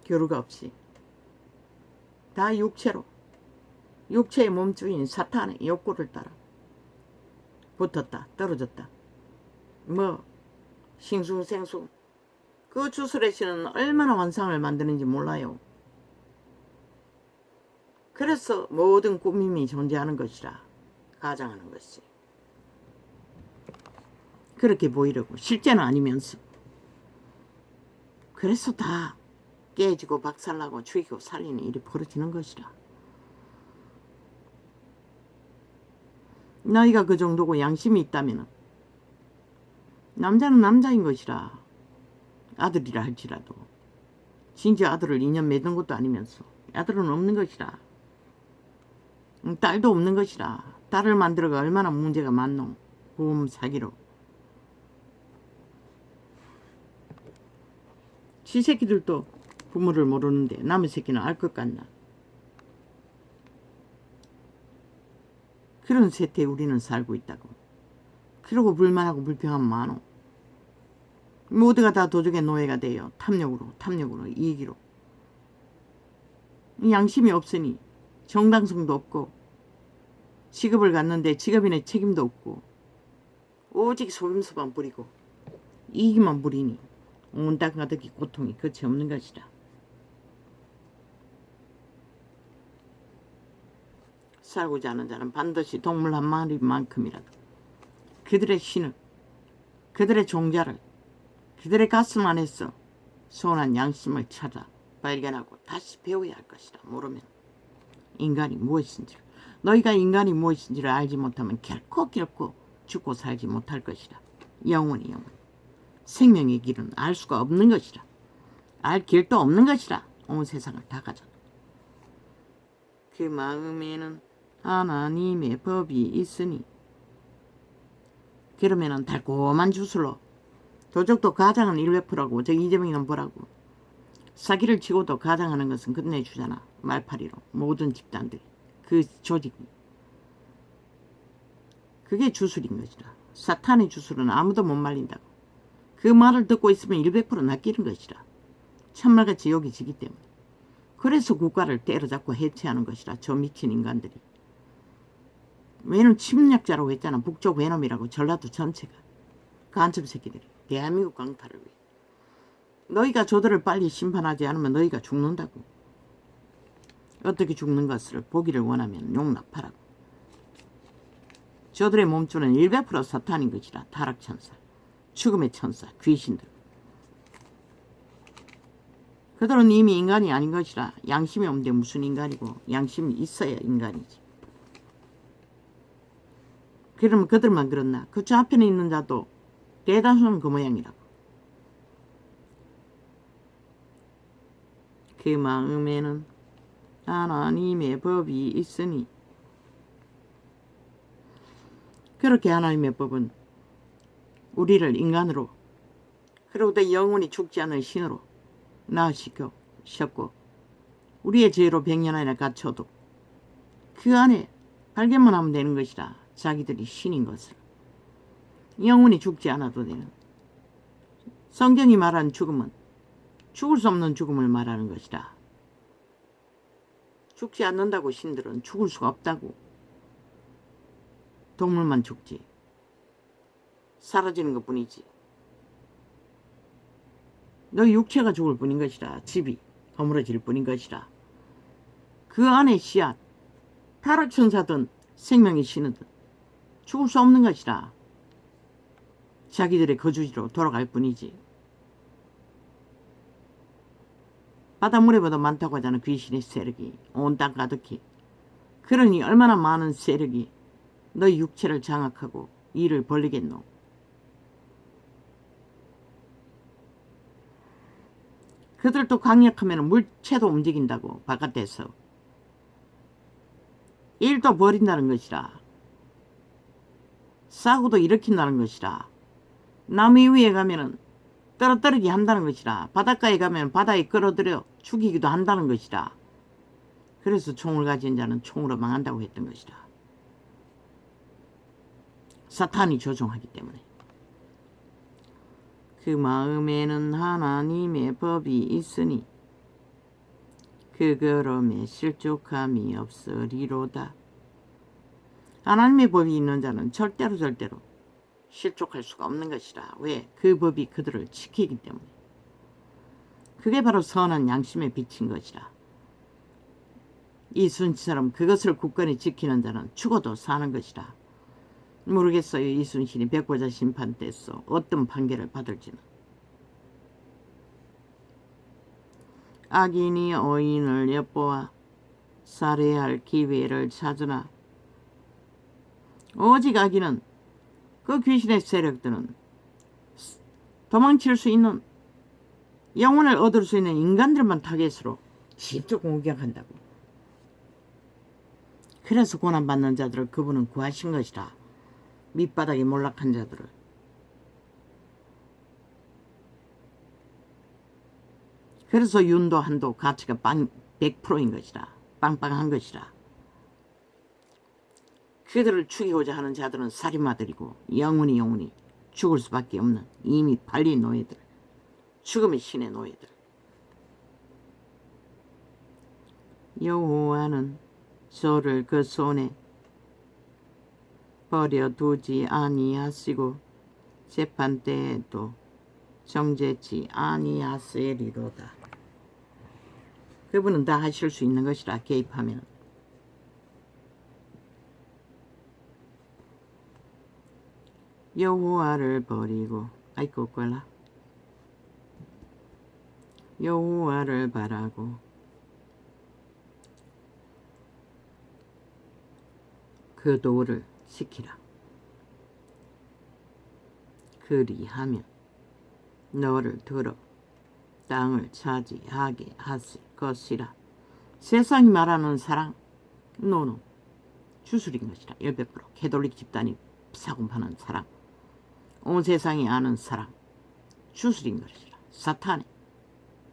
교류가 없이 다 육체로 육체의 몸주인 사탄의 욕구를 따라 붙었다 떨어졌다. 뭐 싱숭생숭 그 주술의 신은 얼마나 환상을 만드는지 몰라요. 그래서 모든 꾸밈이 존재하는 것이라 가장하는 것이. 그렇게 보이려고 실제는 아니면서. 그래서 다 깨지고 박살나고 죽이고 살리는 일이 벌어지는 것이라. 너희가 그 정도고 양심이 있다면 남자는 남자인 것이라. 아들이라 할지라도 진짜 아들을 인연 맺은 것도 아니면서 아들은 없는 것이라. 딸도 없는 것이라. 딸을 만들어가 얼마나 문제가 많노. 보험 사기로. 지 새끼들도 부모를 모르는데 남의 새끼는 알 것 같나. 그런 세태에 우리는 살고 있다고. 그러고 불만하고 불평하면 많어. 모두가 다 도적의 노예가 돼요. 탐욕으로 이기로. 양심이 없으니 정당성도 없고 직업을 갖는데 직업인의 책임도 없고 오직 속임수만 부리고 이기만 부리니 온 땅 가득히 고통이 끝이 없는 것이다. 살고자 하는 자는 반드시 동물 한 마리만큼이라도 그들의 신을 그들의 종자를 그들의 가슴 안에서 소원한 양심을 찾아 발견하고 다시 배워야 할 것이다. 모르면 인간이 무엇인지를 너희가 인간이 무엇인지를 알지 못하면 결코 죽고 살지 못할 것이다. 영원히 생명의 길은 알 수가 없는 것이라. 알 길도 없는 것이라. 온 세상을 다 가졌다. 그 마음에는 하나님의 법이 있으니 그러면은 달콤한 주술로 도적도 가장은 100%라고 저 이재명이는 뭐라고 사기를 치고도 가장하는 것은 끝내주잖아. 말파리로 모든 집단들이 그 조직이 그게 주술인 것이라. 사탄의 주술은 아무도 못 말린다고. 그 말을 듣고 있으면 100% 낚이는 것이라. 참말같이 여기 지기 때문에. 그래서 국가를 때려잡고 해체하는 것이라. 저 미친 인간들이. 왜는 침략자라고 했잖아. 북쪽 외놈이라고. 전라도 전체가. 간첩 새끼들이. 대한민국 강탈을 위해. 너희가 저들을 빨리 심판하지 않으면 너희가 죽는다고. 어떻게 죽는 것을 보기를 원하면 용납하라고. 저들의 몸주는 100% 사탄인 것이라. 타락천사, 죽음의 천사, 귀신들. 그들은 이미 인간이 아닌 것이라. 양심이 없는데 무슨 인간이고 양심이 있어야 인간이지. 그러면 그들만 그렇나? 그 저 앞에 있는 자도 대다수는 그 모양이라고. 그 마음에는 하나님의 법이 있으니 그렇게 하나님의 법은 우리를 인간으로 그러고도 영원히 죽지 않을 신으로 낳으셨고 우리의 죄로 100년이나 갇혀도 그 안에 발견만 하면 되는 것이라. 자기들이 신인 것을 영원히 죽지 않아도 되는. 성경이 말하는 죽음은 죽을 수 없는 죽음을 말하는 것이라. 죽지 않는다고 신들은 죽을 수가 없다고. 동물만 죽지. 사라지는 것뿐이지. 너 육체가 죽을 뿐인 것이라. 집이 허물어질 뿐인 것이라. 그 안에 씨앗, 타락천사든 생명의 신이든 죽을 수 없는 것이라. 자기들의 거주지로 돌아갈 뿐이지. 바닷물에보다 많다고 하잖아. 귀신의 세력이 온 땅 가득히. 그러니 얼마나 많은 세력이 너희 육체를 장악하고 이를 벌리겠노. 그들도 강력하면 물체도 움직인다고. 바깥에서 일도 벌인다는 것이라. 사고도 일으킨다는 것이라. 나무 위에 가면은 떨어뜨리게 한다는 것이라. 바닷가에 가면 바다에 끌어들여 죽이기도 한다는 것이라. 그래서 총을 가진 자는 총으로 망한다고 했던 것이라. 사탄이 조종하기 때문에. 그 마음에는 하나님의 법이 있으니 그 걸음에 실족함이 없으리로다. 하나님의 법이 있는 자는 절대로 실족할 수가 없는 것이라. 왜? 그 법이 그들을 지키기 때문에. 그게 바로 선한 양심에 비친 것이라. 이순신처럼 그것을 굳건히 지키는 자는 죽어도 사는 것이라. 모르겠어요. 이순신이 백보자 심판 때서 어떤 판결을 받을지는. 악인이 어인을 엿보아 살해할 기회를 찾으나 오직 악인은 그 귀신의 세력들은 도망칠 수 있는 영혼을 얻을 수 있는 인간들만 타겟으로 직접 공격한다고. 그래서 고난받는 자들을 그분은 구하신 것이라. 밑바닥에 몰락한 자들을. 그래서 윤도 한도 가치가 100%인 것이라. 빵빵한 것이라. 그들을 죽이고자 하는 자들은 살인마들이고 영원히 죽을 수밖에 없는 이미 발린 노예들. 죽음의 신의 노예들. 여호와는 저를 그 손에 버려두지 아니하시고 재판 때에도 정죄치 아니하시리로다. 그분은 다 하실 수 있는 것이라. 개입하면. 여호와를 버리고 아이고 꼴라. 여호와를 바라고 그 도를 지키라. 그리하면 너를 들어 땅을 차지하게 하실 것이라. 세상이 말하는 사랑 노노 주술인 것이라. 100% 캐톨릭 집단이 사고파는 사랑, 온 세상이 아는 사랑 주술인 것이라. 사탄의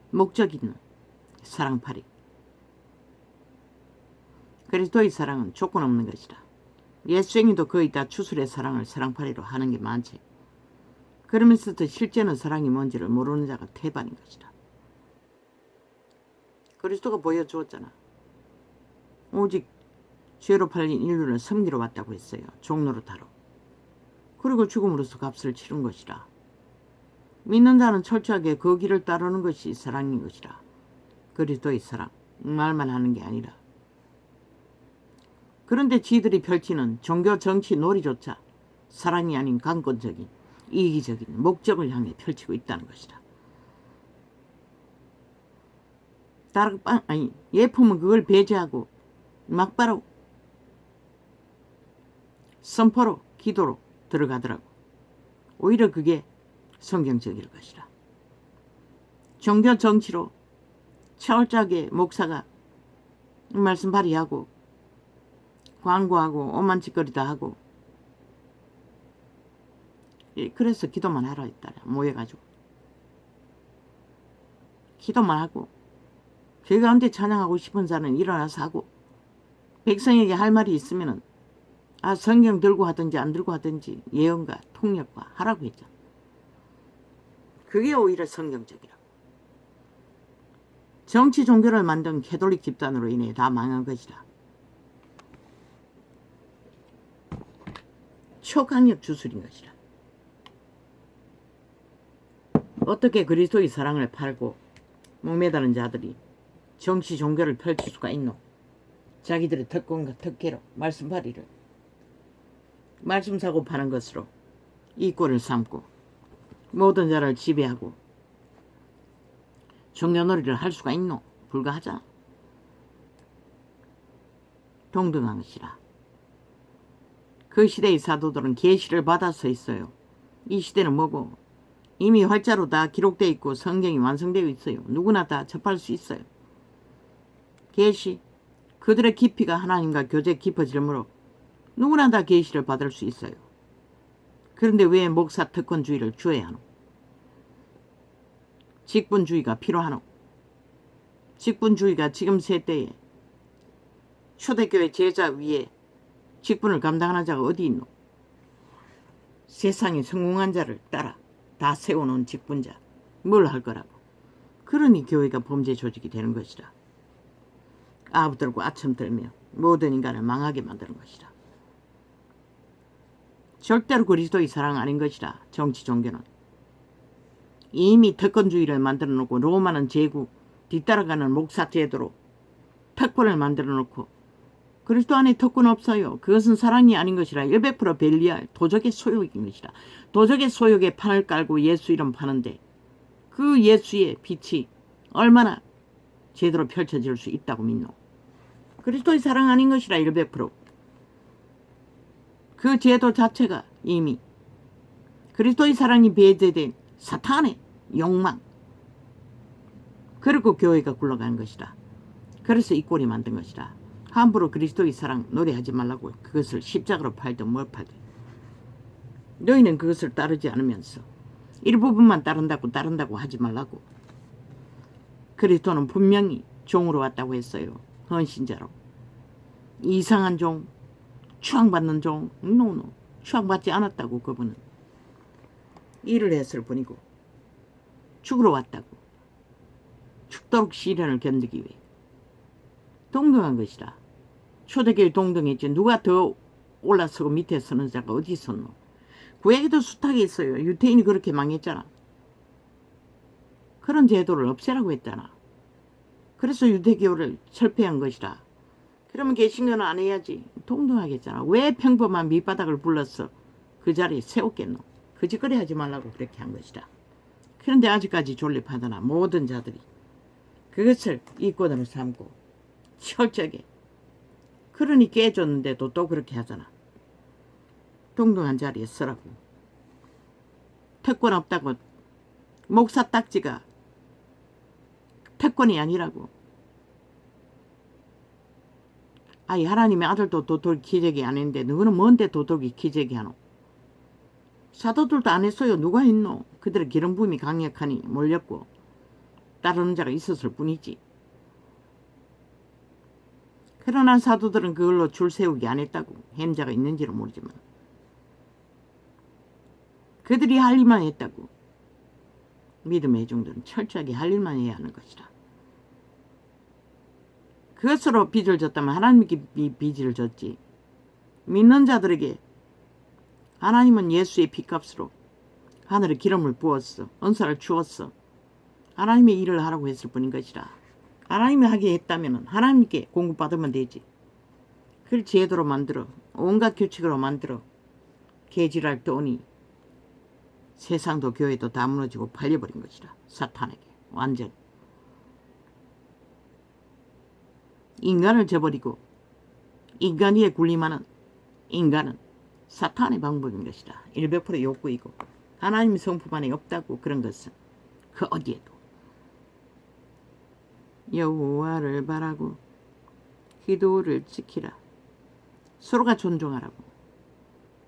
목적 있는 사랑팔이. 그리스도의 사랑은 조건 없는 것이라. 예수행위도 거의 다 주술의 사랑을 사랑팔이로 하는 게 많지. 그러면서도 실제는 사랑이 뭔지를 모르는 자가 태반인 것이라. 그리스도가 보여주었잖아. 오직 죄로 팔린 인류를 섬기러 왔다고 했어요. 종노릇하러. 그리고 죽음으로써 값을 치른 것이라. 믿는 자는 철저하게 그 길을 따르는 것이 사랑인 것이라. 그리스도의 사랑. 말만 하는 게 아니라. 그런데 지들이 펼치는 종교 정치 놀이조차 사랑이 아닌 강권적인 이기적인 목적을 향해 펼치고 있다는 것이다. 예품은 그걸 배제하고 막바로 선포로 기도로 들어가더라고. 오히려 그게 성경적일 것이라. 종교 정치로 철저하게 목사가 말씀 발휘하고 광고하고 오만짓거리다 하고 그래서 기도만 하라 했더라. 모여가지고 기도만 하고 교회 가운데 찬양하고 싶은 자는 일어나서 하고 백성에게 할 말이 있으면은 성경 들고 하든지 안 들고 하든지 예언과 통역과 하라고 했잖아. 그게 오히려 성경적이라고. 정치 종교를 만든 캐톨릭 집단으로 인해 다 망한 것이다. 초강력 주술인 것이다. 어떻게 그리스도의 사랑을 팔고 목매다는 자들이 정치 종교를 펼칠 수가 있노? 자기들의 특권과 특혜로 말씀팔이를 말씀 사고 파는 것으로 이 꼴을 삼고 모든 자를 지배하고 종교놀이를 할 수가 있노? 불가하잖아. 동등한 것이라. 그 시대의 사도들은 계시를 받아서 있어요. 이 시대는 뭐고? 이미 활자로 다 기록되어 있고 성경이 완성되어 있어요. 누구나 다 접할 수 있어요. 계시, 그들의 깊이가 하나님과 교제 깊어지므로 누구나 다 계시를 받을 수 있어요. 그런데 왜 목사 특권주의를 주어야 하노? 직분주의가 필요하노? 직분주의가 지금 세대에 초대교회 제자 위에 직분을 감당하는 자가 어디 있노? 세상에 성공한 자를 따라 다 세워놓은 직분자 뭘 할 거라고. 그러니 교회가 범죄 조직이 되는 것이라. 아부 들고 아첨 들며 모든 인간을 망하게 만드는 것이라. 절대로 그리스도의 사랑 아닌 것이라. 정치 종교는 이미 특권주의를 만들어 놓고 로마는 제국 뒤따라가는 목사 제도로 특권을 만들어 놓고 그리스도 안에 특권 없어요. 그것은 사랑이 아닌 것이라. 100% 벨리알 도적의 소욕인 것이라. 도적의 소욕에 판을 깔고 예수 이름 파는데 그 예수의 빛이 얼마나 제대로 펼쳐질 수 있다고 믿노? 그리스도의 사랑 아닌 것이라. 100%. 그 제도 자체가 이미 그리스도의 사랑이 배제된 사탄의 욕망, 그리고 교회가 굴러가는 것이다. 그래서 이 꼴이 만든 것이다. 함부로 그리스도의 사랑 노래하지 말라고. 그것을 십자가로 팔든 뭘 팔든 너희는 그것을 따르지 않으면서 일부분만 따른다고 하지 말라고. 그리스도는 분명히 종으로 왔다고 했어요. 헌신자로. 이상한 종, 추앙받는 종, 노노. 추앙받지 않았다고. 그분은 일을 했을 뿐이고 죽으러 왔다고. 죽도록 시련을 견디기 위해. 동등한 것이다. 초대교회 동등했지. 누가 더 올라서고 밑에 서는 자가 어디 있었노? 구약에도 숱하게 있어요. 유태인이 그렇게 망했잖아. 그런 제도를 없애라고 했잖아. 그래서 유대교를 철폐한 것이라. 그러면 개신교는 안 해야지. 동등하겠잖아. 왜 평범한 밑바닥을 불러서 그 자리에 세웠겠노? 그짓거리 하지 말라고 그렇게 한 것이다. 그런데 아직까지 존립하더나 모든 자들이 그것을 이권으로 삼고 철저하게. 그러니 깨졌는데도 또 그렇게 하잖아. 동등한 자리에 서라고. 특권 없다고. 목사 딱지가 특권이 아니라고. 아이 하나님의 아들도 도둑이 기재기 안 했는데 너는 뭔데 도둑이 기재기 하노? 사도들도 안 했어요. 누가 했노? 그들의 기름 부음이 강력하니 몰렸고 따르는 자가 있었을 뿐이지. 그러나 사도들은 그걸로 줄 세우기 안 했다고. 햄자가 있는지는 모르지만 그들이 할 일만 했다고. 믿음의 종들은 철저하게 할 일만 해야 하는 것이라. 그것으로 빚을 졌다면 하나님께 빚을 졌지. 믿는 자들에게 하나님은 예수의 피값으로 하늘에 기름을 부었어. 은사를 주었어. 하나님의 일을 하라고 했을 뿐인 것이라. 하나님이 하게 했다면 하나님께 공급받으면 되지. 그걸 제도로 만들어 온갖 규칙으로 만들어 개질할 떠오니 세상도 교회도 다 무너지고 팔려버린 것이라. 사탄에게 완전. 인간을 저버리고 인간 위에 군림하는 인간은 사탄의 방법인 것이라. 100% 욕구이고 하나님의 성품 안에 없다고. 그런 것은 그 어디에도. 여호와를 바라고 기도를 지키라. 서로가 존중하라고.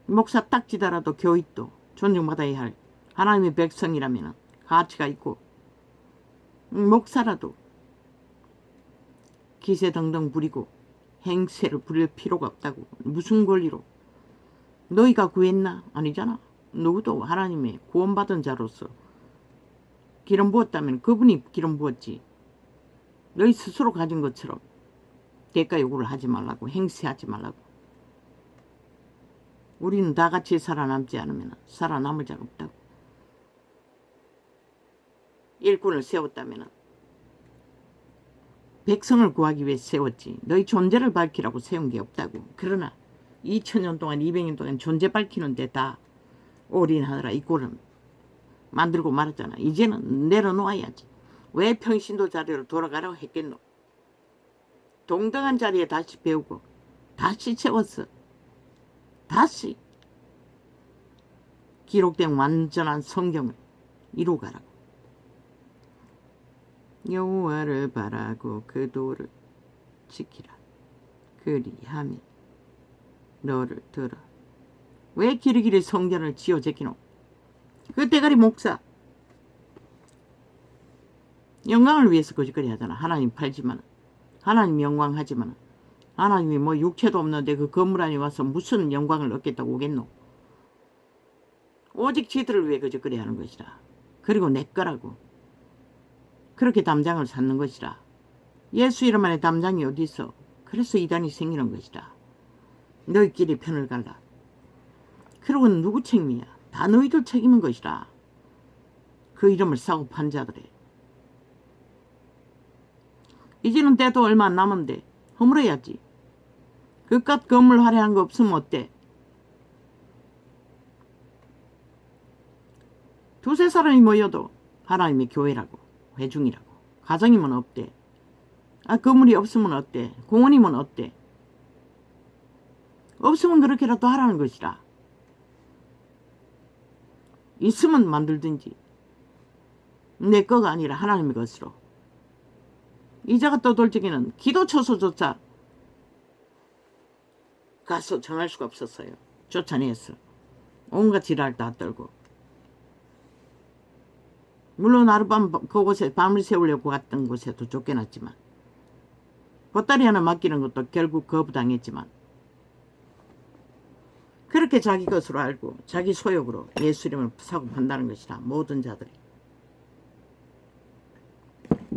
목사 딱지더라도 교회도 존중받아야 할 하나님의 백성이라면 가치가 있고, 목사라도 기세등등 부리고 행세를 부릴 필요가 없다고. 무슨 권리로? 너희가 구했나? 아니잖아. 누구도 하나님의 구원받은 자로서 기름 부었다면 그분이 기름 부었지. 너희 스스로 가진 것처럼 대가 요구를 하지 말라고. 행세하지 말라고. 우리는 다 같이 살아남지 않으면 살아남을 자가 없다고. 일꾼을 세웠다면 백성을 구하기 위해 세웠지. 너희 존재를 밝히라고 세운 게 없다고. 그러나 2000년 동안 200년 동안 존재 밝히는데 다 올인하느라 이 꼴을 만들고 말았잖아. 이제는 내려놓아야지. 왜 평신도 자리로 돌아가라고 했겠노? 동등한 자리에 다시 배우고 다시 채웠어. 다시 기록된 완전한 성경을 이루가라고. 여호와를 바라고 그 도를 지키라. 그리하면 너를 들어. 왜 길이길이 성전을 지어 제끼노? 그 대가리 목사 영광을 위해서 거짓거리 하잖아. 하나님 팔지만, 하나님 영광하지만, 하나님이 뭐 육체도 없는데 그 건물 안에 와서 무슨 영광을 얻겠다고 오겠노? 오직 지들을 위해 거짓거리 하는 것이라. 그리고 내 거라고. 그렇게 담장을 쌓는 것이라. 예수 이름 안에 담장이 어디 있어? 그래서 이단이 생기는 것이라. 너희끼리 편을 갈라. 그러고 누구 책임이야? 다 너희들 책임인 것이라. 그 이름을 사고 판 자들에. 이제는 때도 얼마 안 남은데 허물어야지. 그깟 건물 화려한 거 없으면 어때? 두세 사람이 모여도 하나님의 교회라고, 회중이라고. 가정이면 어때? 건물이 없으면 어때? 공원이면 어때? 없으면 그렇게라도 하라는 것이라. 있으면 만들든지. 내 거가 아니라 하나님의 것으로. 이자가 떠돌적이는 기도처소조차 가서 정할 수가 없었어요. 쫓아냈어. 온갖 지랄 다 떨고. 물론 하룻밤 그곳에 밤을 새우려고 갔던 곳에도 쫓겨났지만, 보따리 하나 맡기는 것도 결국 거부당했지만, 그렇게 자기 것으로 알고 자기 소욕으로 예수 이름을 사고 판다는 것이라. 모든 자들이.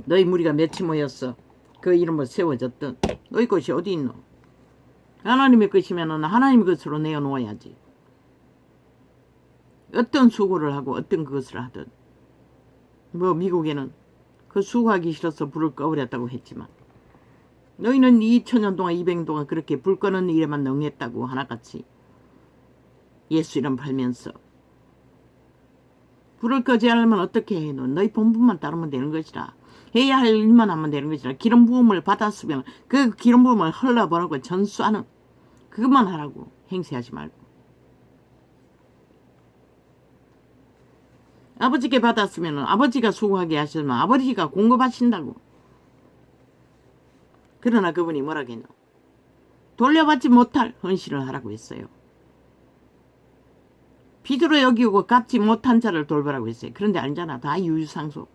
너희 무리가 몇이 모였어. 그 이름을 세워졌던 너희 것이 어디 있노? 하나님의 것이면 하나님의 것으로 내어놓아야지. 어떤 수고를 하고 어떤 그것을 하든. 뭐 미국에는 그 수고하기 싫어서 불을 꺼버렸다고 했지만, 너희는 2000년 동안 200년 동안 그렇게 불 끄는 일에만 능했다고 하나같이 예수 이름 팔면서. 불을 끄지 않으면 어떻게 해? 너희 본분만 따르면 되는 것이라. 해야 할 일만 하면 되는 것이라. 기름 부음을 받았으면 그 기름 부음을 흘러보라고 전수하는 그것만 하라고. 행세하지 말고. 아버지께 받았으면 아버지가 수고하게 하시면 아버지가 공급하신다고. 그러나 그분이 뭐라겠노? 돌려받지 못할 헌신을 하라고 했어요. 비두로 여기고 갚지 못한 자를 돌보라고 했어요. 그런데 아니잖아. 다 유유상소.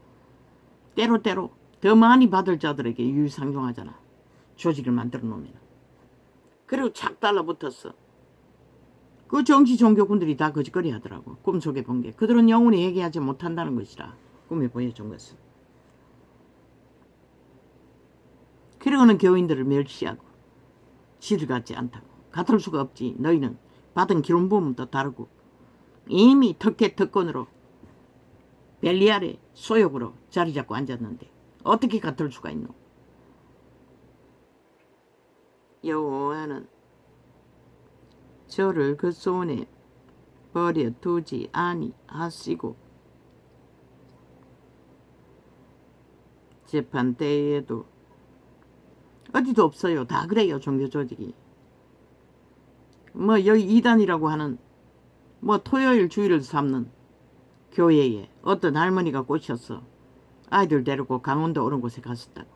때로 더 많이 받을 자들에게 유유상종하잖아. 조직을 만들어 놓으면. 그리고 착 달라붙었어. 그 정치 종교군들이 다 거짓거리 하더라고. 꿈속에 본 게. 그들은 영원히 회개하지 못한다는 것이라. 꿈에 보여준 것은. 그리고는 교인들을 멸시하고 지를 갖지 않다고. 같을 수가 없지. 너희는 받은 기름 부음도 다르고 이미 특권으로 벨리알의 소욕으로 자리 잡고 앉았는데 어떻게 같을 수가 있노? 여호와는 저를 그 손에 버려두지 아니하시고 재판 때에도 어디도 없어요. 다 그래요. 종교 조직이. 뭐 여기 이단이라고 하는 뭐 토요일 주일을 삼는 교회에 어떤 할머니가 꼬셨어. 아이들 데리고 강원도 어느 곳에 갔었다고.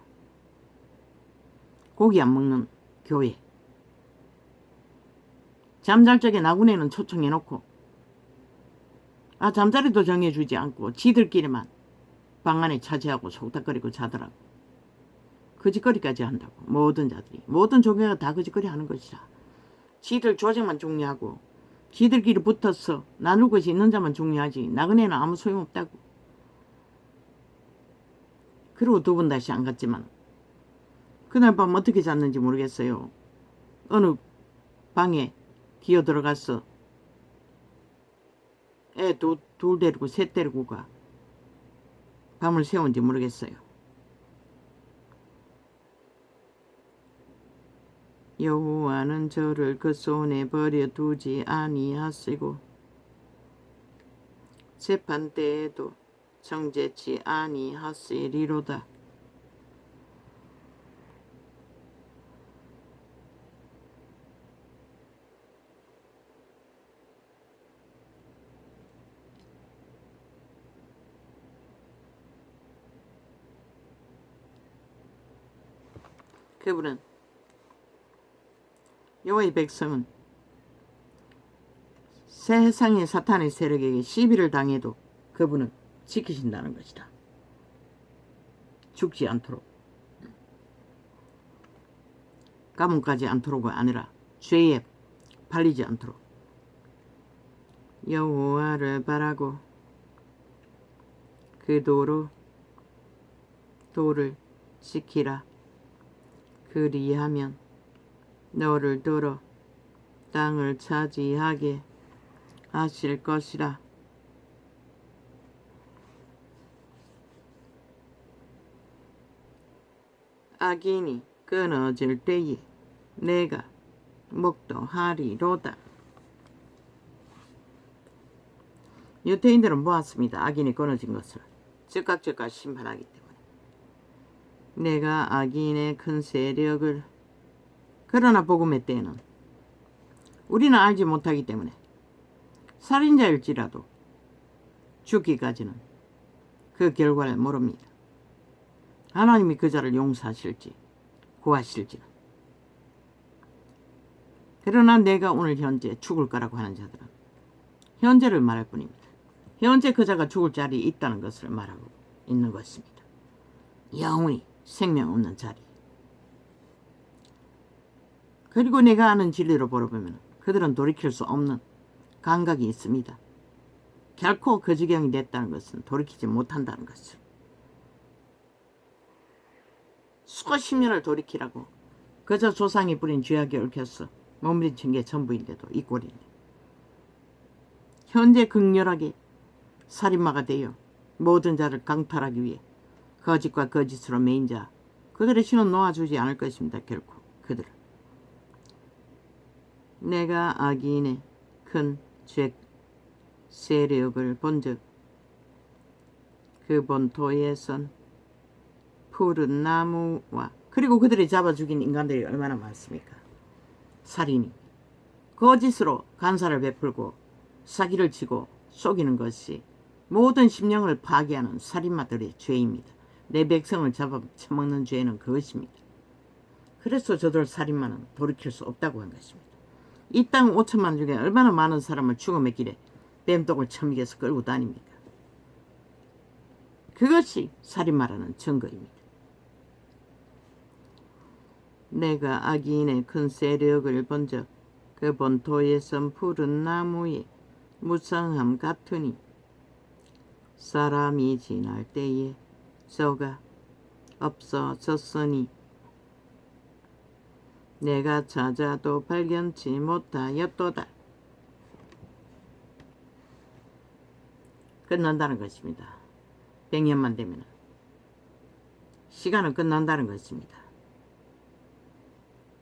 고기 안 먹는 교회. 잠잘 적에 나그네는 초청해놓고 잠자리도 정해주지 않고 지들끼리만 방 안에 차지하고 속닥거리고 자더라고. 거짓거리까지 한다고. 모든 자들이. 모든 종교가 다 거짓거리 하는 것이라. 지들 조직만 중요하고 지들끼리 붙어서 나눌 것이 있는 자만 중요하지 나그네는 아무 소용없다고. 그리고 두 번 다시 안 갔지만 그날 밤 어떻게 잤는지 모르겠어요. 어느 방에 기어 들어가서 애 둘 데리고 셋 데리고 가 밤을 새운지 모르겠어요. 여호와는 저를 그 손에 버려두지 아니하시고 재판 때에도 정죄치 아니하시리로다. 그분은 여호와의 백성은 세상의 사탄의 세력에게 시비를 당해도 그분은 지키신다는 것이다. 죽지 않도록 가문까지 않도록이 아니라 죄에 팔리지 않도록 여호와를 바라고 그 도를 지키라. 그리하면 너를 들어 땅을 차지하게 하실 것이라. 악인이 끊어질 때에 내가 목도하리로다. 유대인들은 보았습니다. 악인이 끊어진 것을 즉각 심판하기 때문에. 내가 악인의 큰 세력을 그러나 복음의 때에는 우리는 알지 못하기 때문에 살인자일지라도 죽기까지는 그 결과를 모릅니다. 하나님이 그 자를 용서하실지 구하실지는. 그러나 내가 오늘 현재 죽을 거라고 하는 자들은 현재를 말할 뿐입니다. 현재 그 자가 죽을 자리에 있다는 것을 말하고 있는 것입니다. 영원히 생명 없는 자리. 그리고 내가 아는 진리로 보러보면 그들은 돌이킬 수 없는 감각이 있습니다. 결코 그 지경이 됐다는 것은 돌이키지 못한다는 것을. 수십 년을 돌이키라고 그저 조상이 뿌린 죄악에 얽혀서 몸부림친 게 전부인데도 이 꼴이네. 현재 극렬하게 살인마가 되어 모든 자를 강탈하기 위해 거짓과 거짓으로 매인 자 그들의 신은 놓아주지 않을 것입니다. 결코 그들을. 내가 악인의 큰 죄 세력을 본즉 그 본토에선 푸른 나무와 그리고 그들이 잡아 죽인 인간들이 얼마나 많습니까? 살인이 거짓으로 간사를 베풀고 사기를 치고 속이는 것이 모든 심령을 파괴하는 살인마들의 죄입니다. 내 백성을 잡아 처먹는 죄는 그것입니다. 그래서 저들 살인마는 돌이킬 수 없다고 한 것입니다. 이 땅 5천만 중에 얼마나 많은 사람을 죽음의 길에 뱀독을 처먹여서 끌고 다닙니까? 그것이 살인마라는 증거입니다. 내가 악인의 큰 세력을 본즉 그 본토에선 푸른 나무에 무성함 같으니 사람이 지날 때에 저가 없어졌으니 내가 찾아도 발견치 못하였도다. 끝난다는 것입니다. 100년만 되면 시간은 끝난다는 것입니다.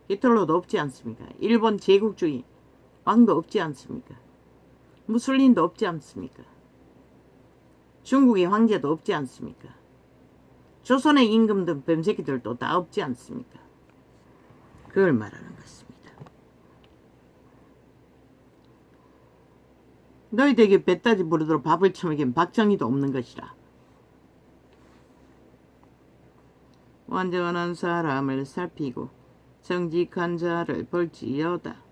히틀러도 없지 않습니까? 일본 제국주의 왕도 없지 않습니까? 무슬림도 없지 않습니까? 중국의 황제도 없지 않습니까? 조선의 임금들 뱀새끼들도 다 없지 않습니까? 그걸 말하는 것입니다. 너희들에게 뱃다지 부르도록 밥을 처먹인 박정희도 없는 것이라. 완전한 사람을 살피고 정직한 자를 볼지어다.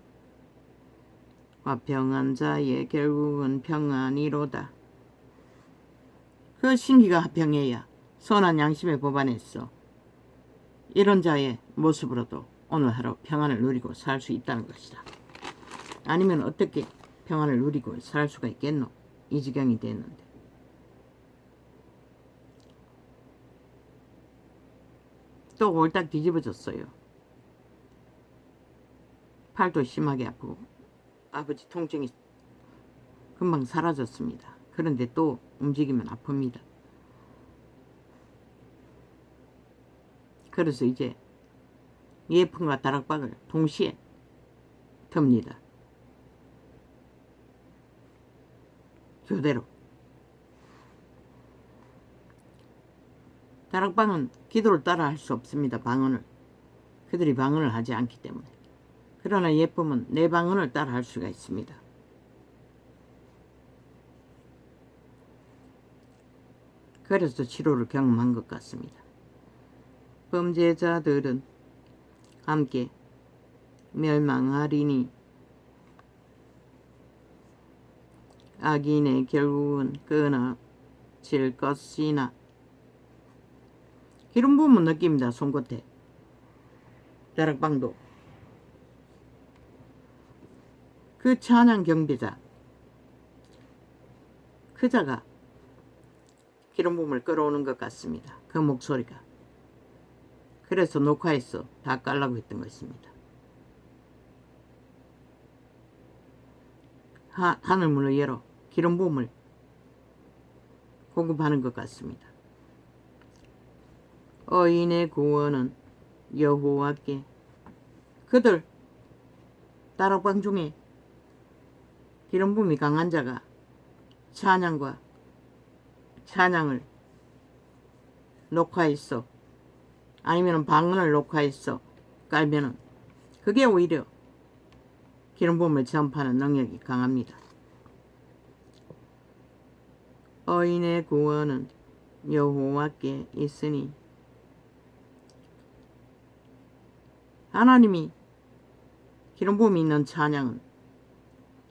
화평한 자의 결국은 평안이로다. 그 신기가 합평해야 선한 양심의 법안에서 이런 자의 모습으로도 오늘 하루 평안을 누리고 살 수 있다는 것이다. 아니면 어떻게 평안을 누리고 살 수가 있겠노? 이 지경이 됐는데. 또 홀딱 뒤집어졌어요. 팔도 심하게 아프고 아버지 통증이 금방 사라졌습니다. 그런데 또 움직이면 아픕니다. 그래서 이제 예품과 다락방을 동시에 듭니다. 교대로. 다락방은 기도를 따라 할 수 없습니다. 방언을. 그들이 방언을 하지 않기 때문에. 그러나 예쁨은 내 방언을 따라 할 수가 있습니다. 그래서 치료를 경험한 것 같습니다. 범죄자들은 함께 멸망하리니 악인의 결국은 끊어질 것이나. 기름 부음은 느낍니다. 손끝에. 다락방도. 그 찬양 경배자 그 자가 기름 부음을 끌어오는 것 같습니다. 그 목소리가. 그래서 녹화해서 다 깔라고 했던 것입니다. 하늘문을 열어 기름 부음을 공급하는 것 같습니다. 어인의 구원은 여호와께. 그들 다락방 중에 기름 부음이 강한 자가 찬양을 녹화했어. 아니면 방언을 녹화했어. 깔면은 그게 오히려 기름 부음을 전파하는 능력이 강합니다. 어인의 구원은 여호와께 있으니. 하나님이 기름 부음이 있는 찬양은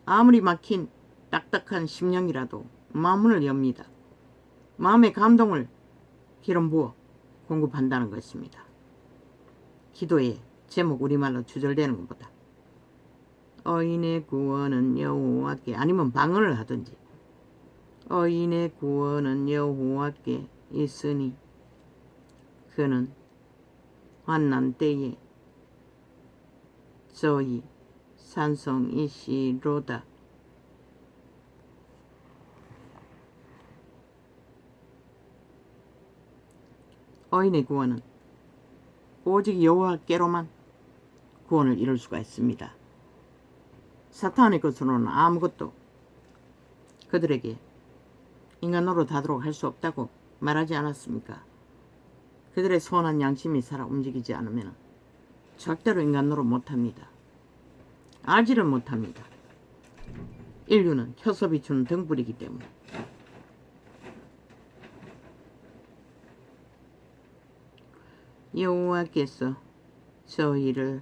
아무리 막힌 딱딱한 심령이라도 마음을 엽니다. 마음의 감동을 기름 부어 공급한다는 것입니다. 기도의 제목 우리말로 주절되는 것보다 어인의 구원은 여호와께, 아니면 방언을 하든지 어인의 구원은 여호와께 있으니 그는 환난 때에 저희 산성이시로다. 어인의 구원은 오직 여호와께로만 구원을 이룰 수가 있습니다. 사탄의 것으로는 아무것도 그들에게 인간으로 다도록 할 수 없다고 말하지 않았습니까? 그들의 선한 양심이 살아 움직이지 않으면 절대로 인간으로 못합니다. 알지를 못합니다. 인류는 혀섭이 주는 등불이기 때문에. 여호와께서 저희를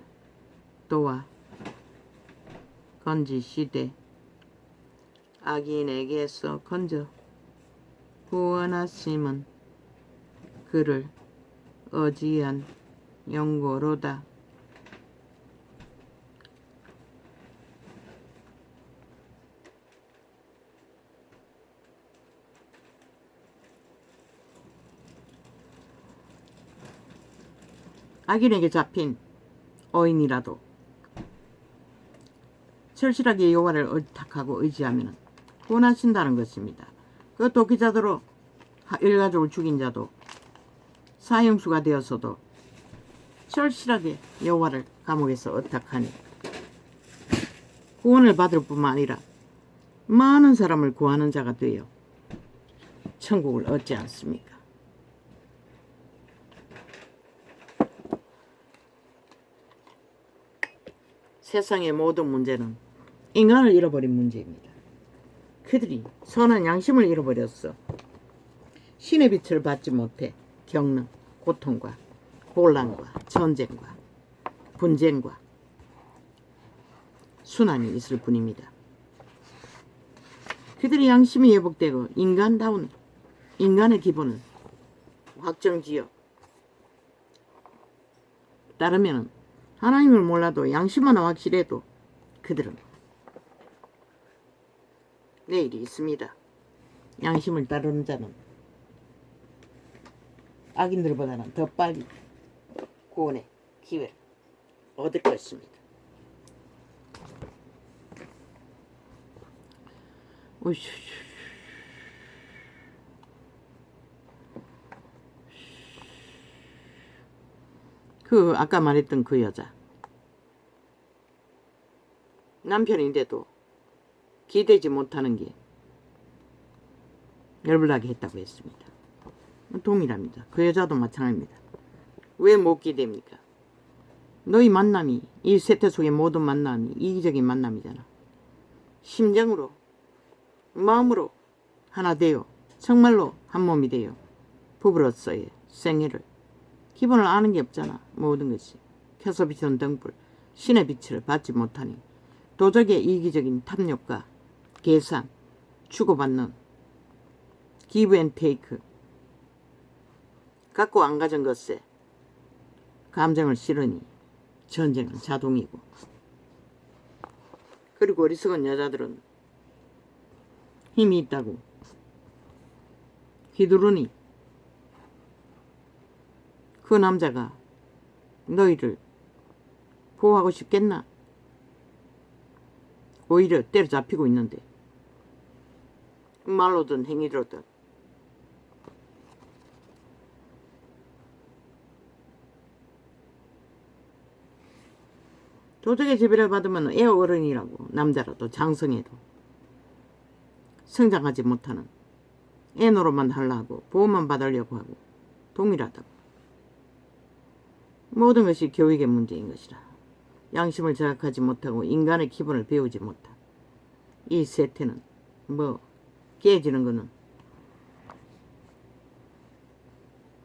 도와 건지시되 악인에게서 건져 구원하심은 그를 어지한 영고로다. 악인에게 잡힌 어인이라도 절실하게 여호와를 의탁하고 의지하면 구원하신다는 것입니다. 그 도끼자도로 일가족을 죽인 자도 사형수가 되어서도 절실하게 여호와를 감옥에서 의탁하니 구원을 받을 뿐만 아니라 많은 사람을 구하는 자가 되어 천국을 얻지 않습니까? 세상의 모든 문제는 인간을 잃어버린 문제입니다. 그들이 선한 양심을 잃어버렸어. 신의 빛을 받지 못해 겪는 고통과 혼란과 전쟁과 분쟁과 순환이 있을 뿐입니다. 그들의 양심이 회복되고 인간의 기본을 확정지어 따르면 하나님을 몰라도 양심 하나 확실해도 그들은 내일이 있습니다. 양심을 따르는 자는 악인들보다는 더 빨리 구원의 기회를 얻을 것입니다. 그 아까 말했던 그 여자 남편인데도 기대지 못하는 게 열불나게 했다고 했습니다. 동일합니다. 그 여자도 마찬가지입니다. 왜 못 기대입니까? 너희 만남이 이 세태 속의 모든 만남이 이기적인 만남이잖아. 심정으로 마음으로 하나 되어 정말로 한 몸이 되어 부부로서의 생애를 기본을 아는 게 없잖아. 모든 것이 켜서 비추는 등불 신의 빛을 받지 못하니 도적의 이기적인 탐욕과 계산 주고받는 기브 앤 테이크 갖고 안 가진 것에 감정을 실으니 전쟁은 자동이고 그리고 어리석은 여자들은 힘이 있다고 휘두르니 그 남자가 너희를 보호하고 싶겠나? 오히려 때려잡히고 있는데 말로든 행위로든 도적의 지배를 받으면 애 어른이라고 남자라도 장성해도 성장하지 못하는 애 노릇만 하려고 보호만 받으려고 하고 동일하다고. 모든 것이 교육의 문제인 것이라. 양심을 자각하지 못하고 인간의 기본을 배우지 못한 이 세태는 깨지는 거는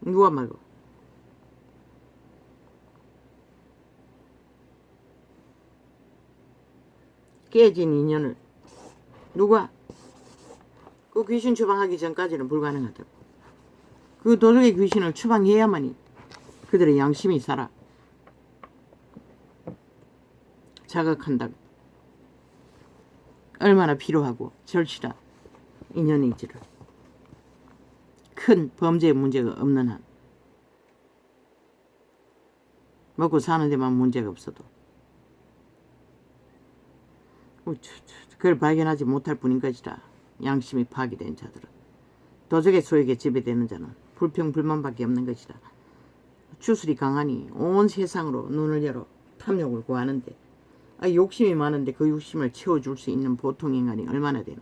누가 말고 깨진 인연을 누가 그 귀신 추방하기 전까지는 불가능하다고. 그 도적의 귀신을 추방해야만이 그들의 양심이 살아 자각한다고. 얼마나 필요하고 절실한 인연인지를. 큰 범죄의 문제가 없는 한 먹고 사는 데만 문제가 없어도 그걸 발견하지 못할 뿐인 것이다. 양심이 파괴된 자들은. 도적의 소욕에 지배되는 자는 불평불만밖에 없는 것이다. 주술이 강하니 온 세상으로 눈을 열어 탐욕을 구하는데 욕심이 많은데 그 욕심을 채워줄 수 있는 보통 인간이 얼마나 되노.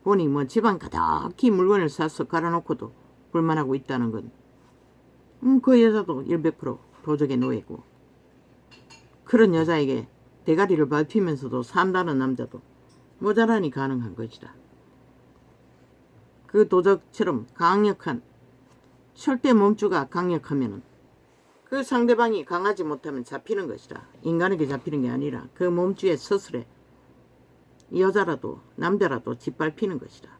보니 집안 가득히 물건을 사서 깔아놓고도 불만하고 있다는 건 그 여자도 100% 도적의 노예고 그런 여자에게 대가리를 밟히면서도 산다는 남자도 모자라니 가능한 것이다. 그 도적처럼 강력한 절대 몸주가 강력하면은 그 상대방이 강하지 못하면 잡히는 것이다. 인간에게 잡히는 게 아니라 그 몸주의 서술에 여자라도 남자라도 짓밟히는 것이다.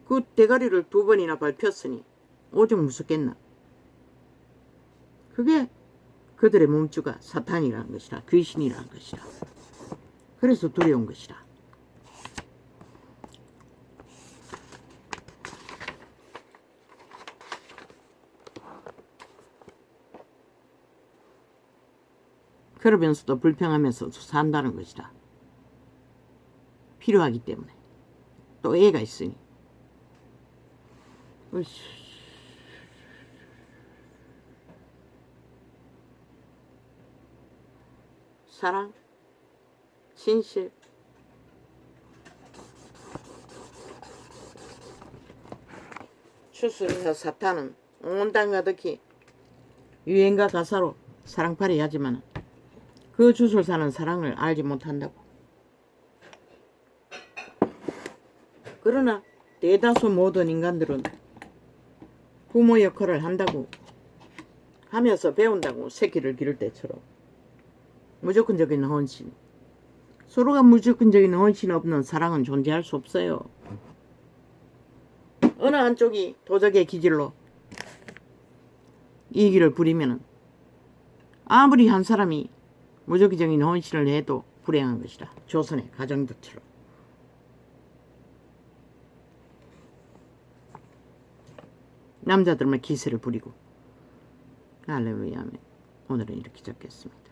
그 대가리를 2번이나 밟혔으니 오죽 무섭겠나. 그게 그들의 몸주가 사탄이라는 것이다. 귀신이라는 것이다. 그래서 두려운 것이다. 그러면서도 불평하면서 산다는 것이다. 필요하기 때문에. 또 애가 있으니. 사랑, 진실, 추수해서 사탄은 온 땅 가득히 유행가 가사로 사랑팔이 하지만 그 주술사는 사랑을 알지 못한다고. 그러나 대다수 모든 인간들은 부모 역할을 한다고 하면서 배운다고 새끼를 기를 때처럼 무조건적인 헌신, 서로가 무조건적인 헌신 없는 사랑은 존재할 수 없어요. 어느 한쪽이 도적의 기질로 이 길을 부리면은 아무리 한 사람이 무조기적인 헌신을 해도 불행한 것이다. 조선의 가정부처럼. 남자들만 기세를 부리고. 할렐루야. 오늘은 이렇게 적겠습니다.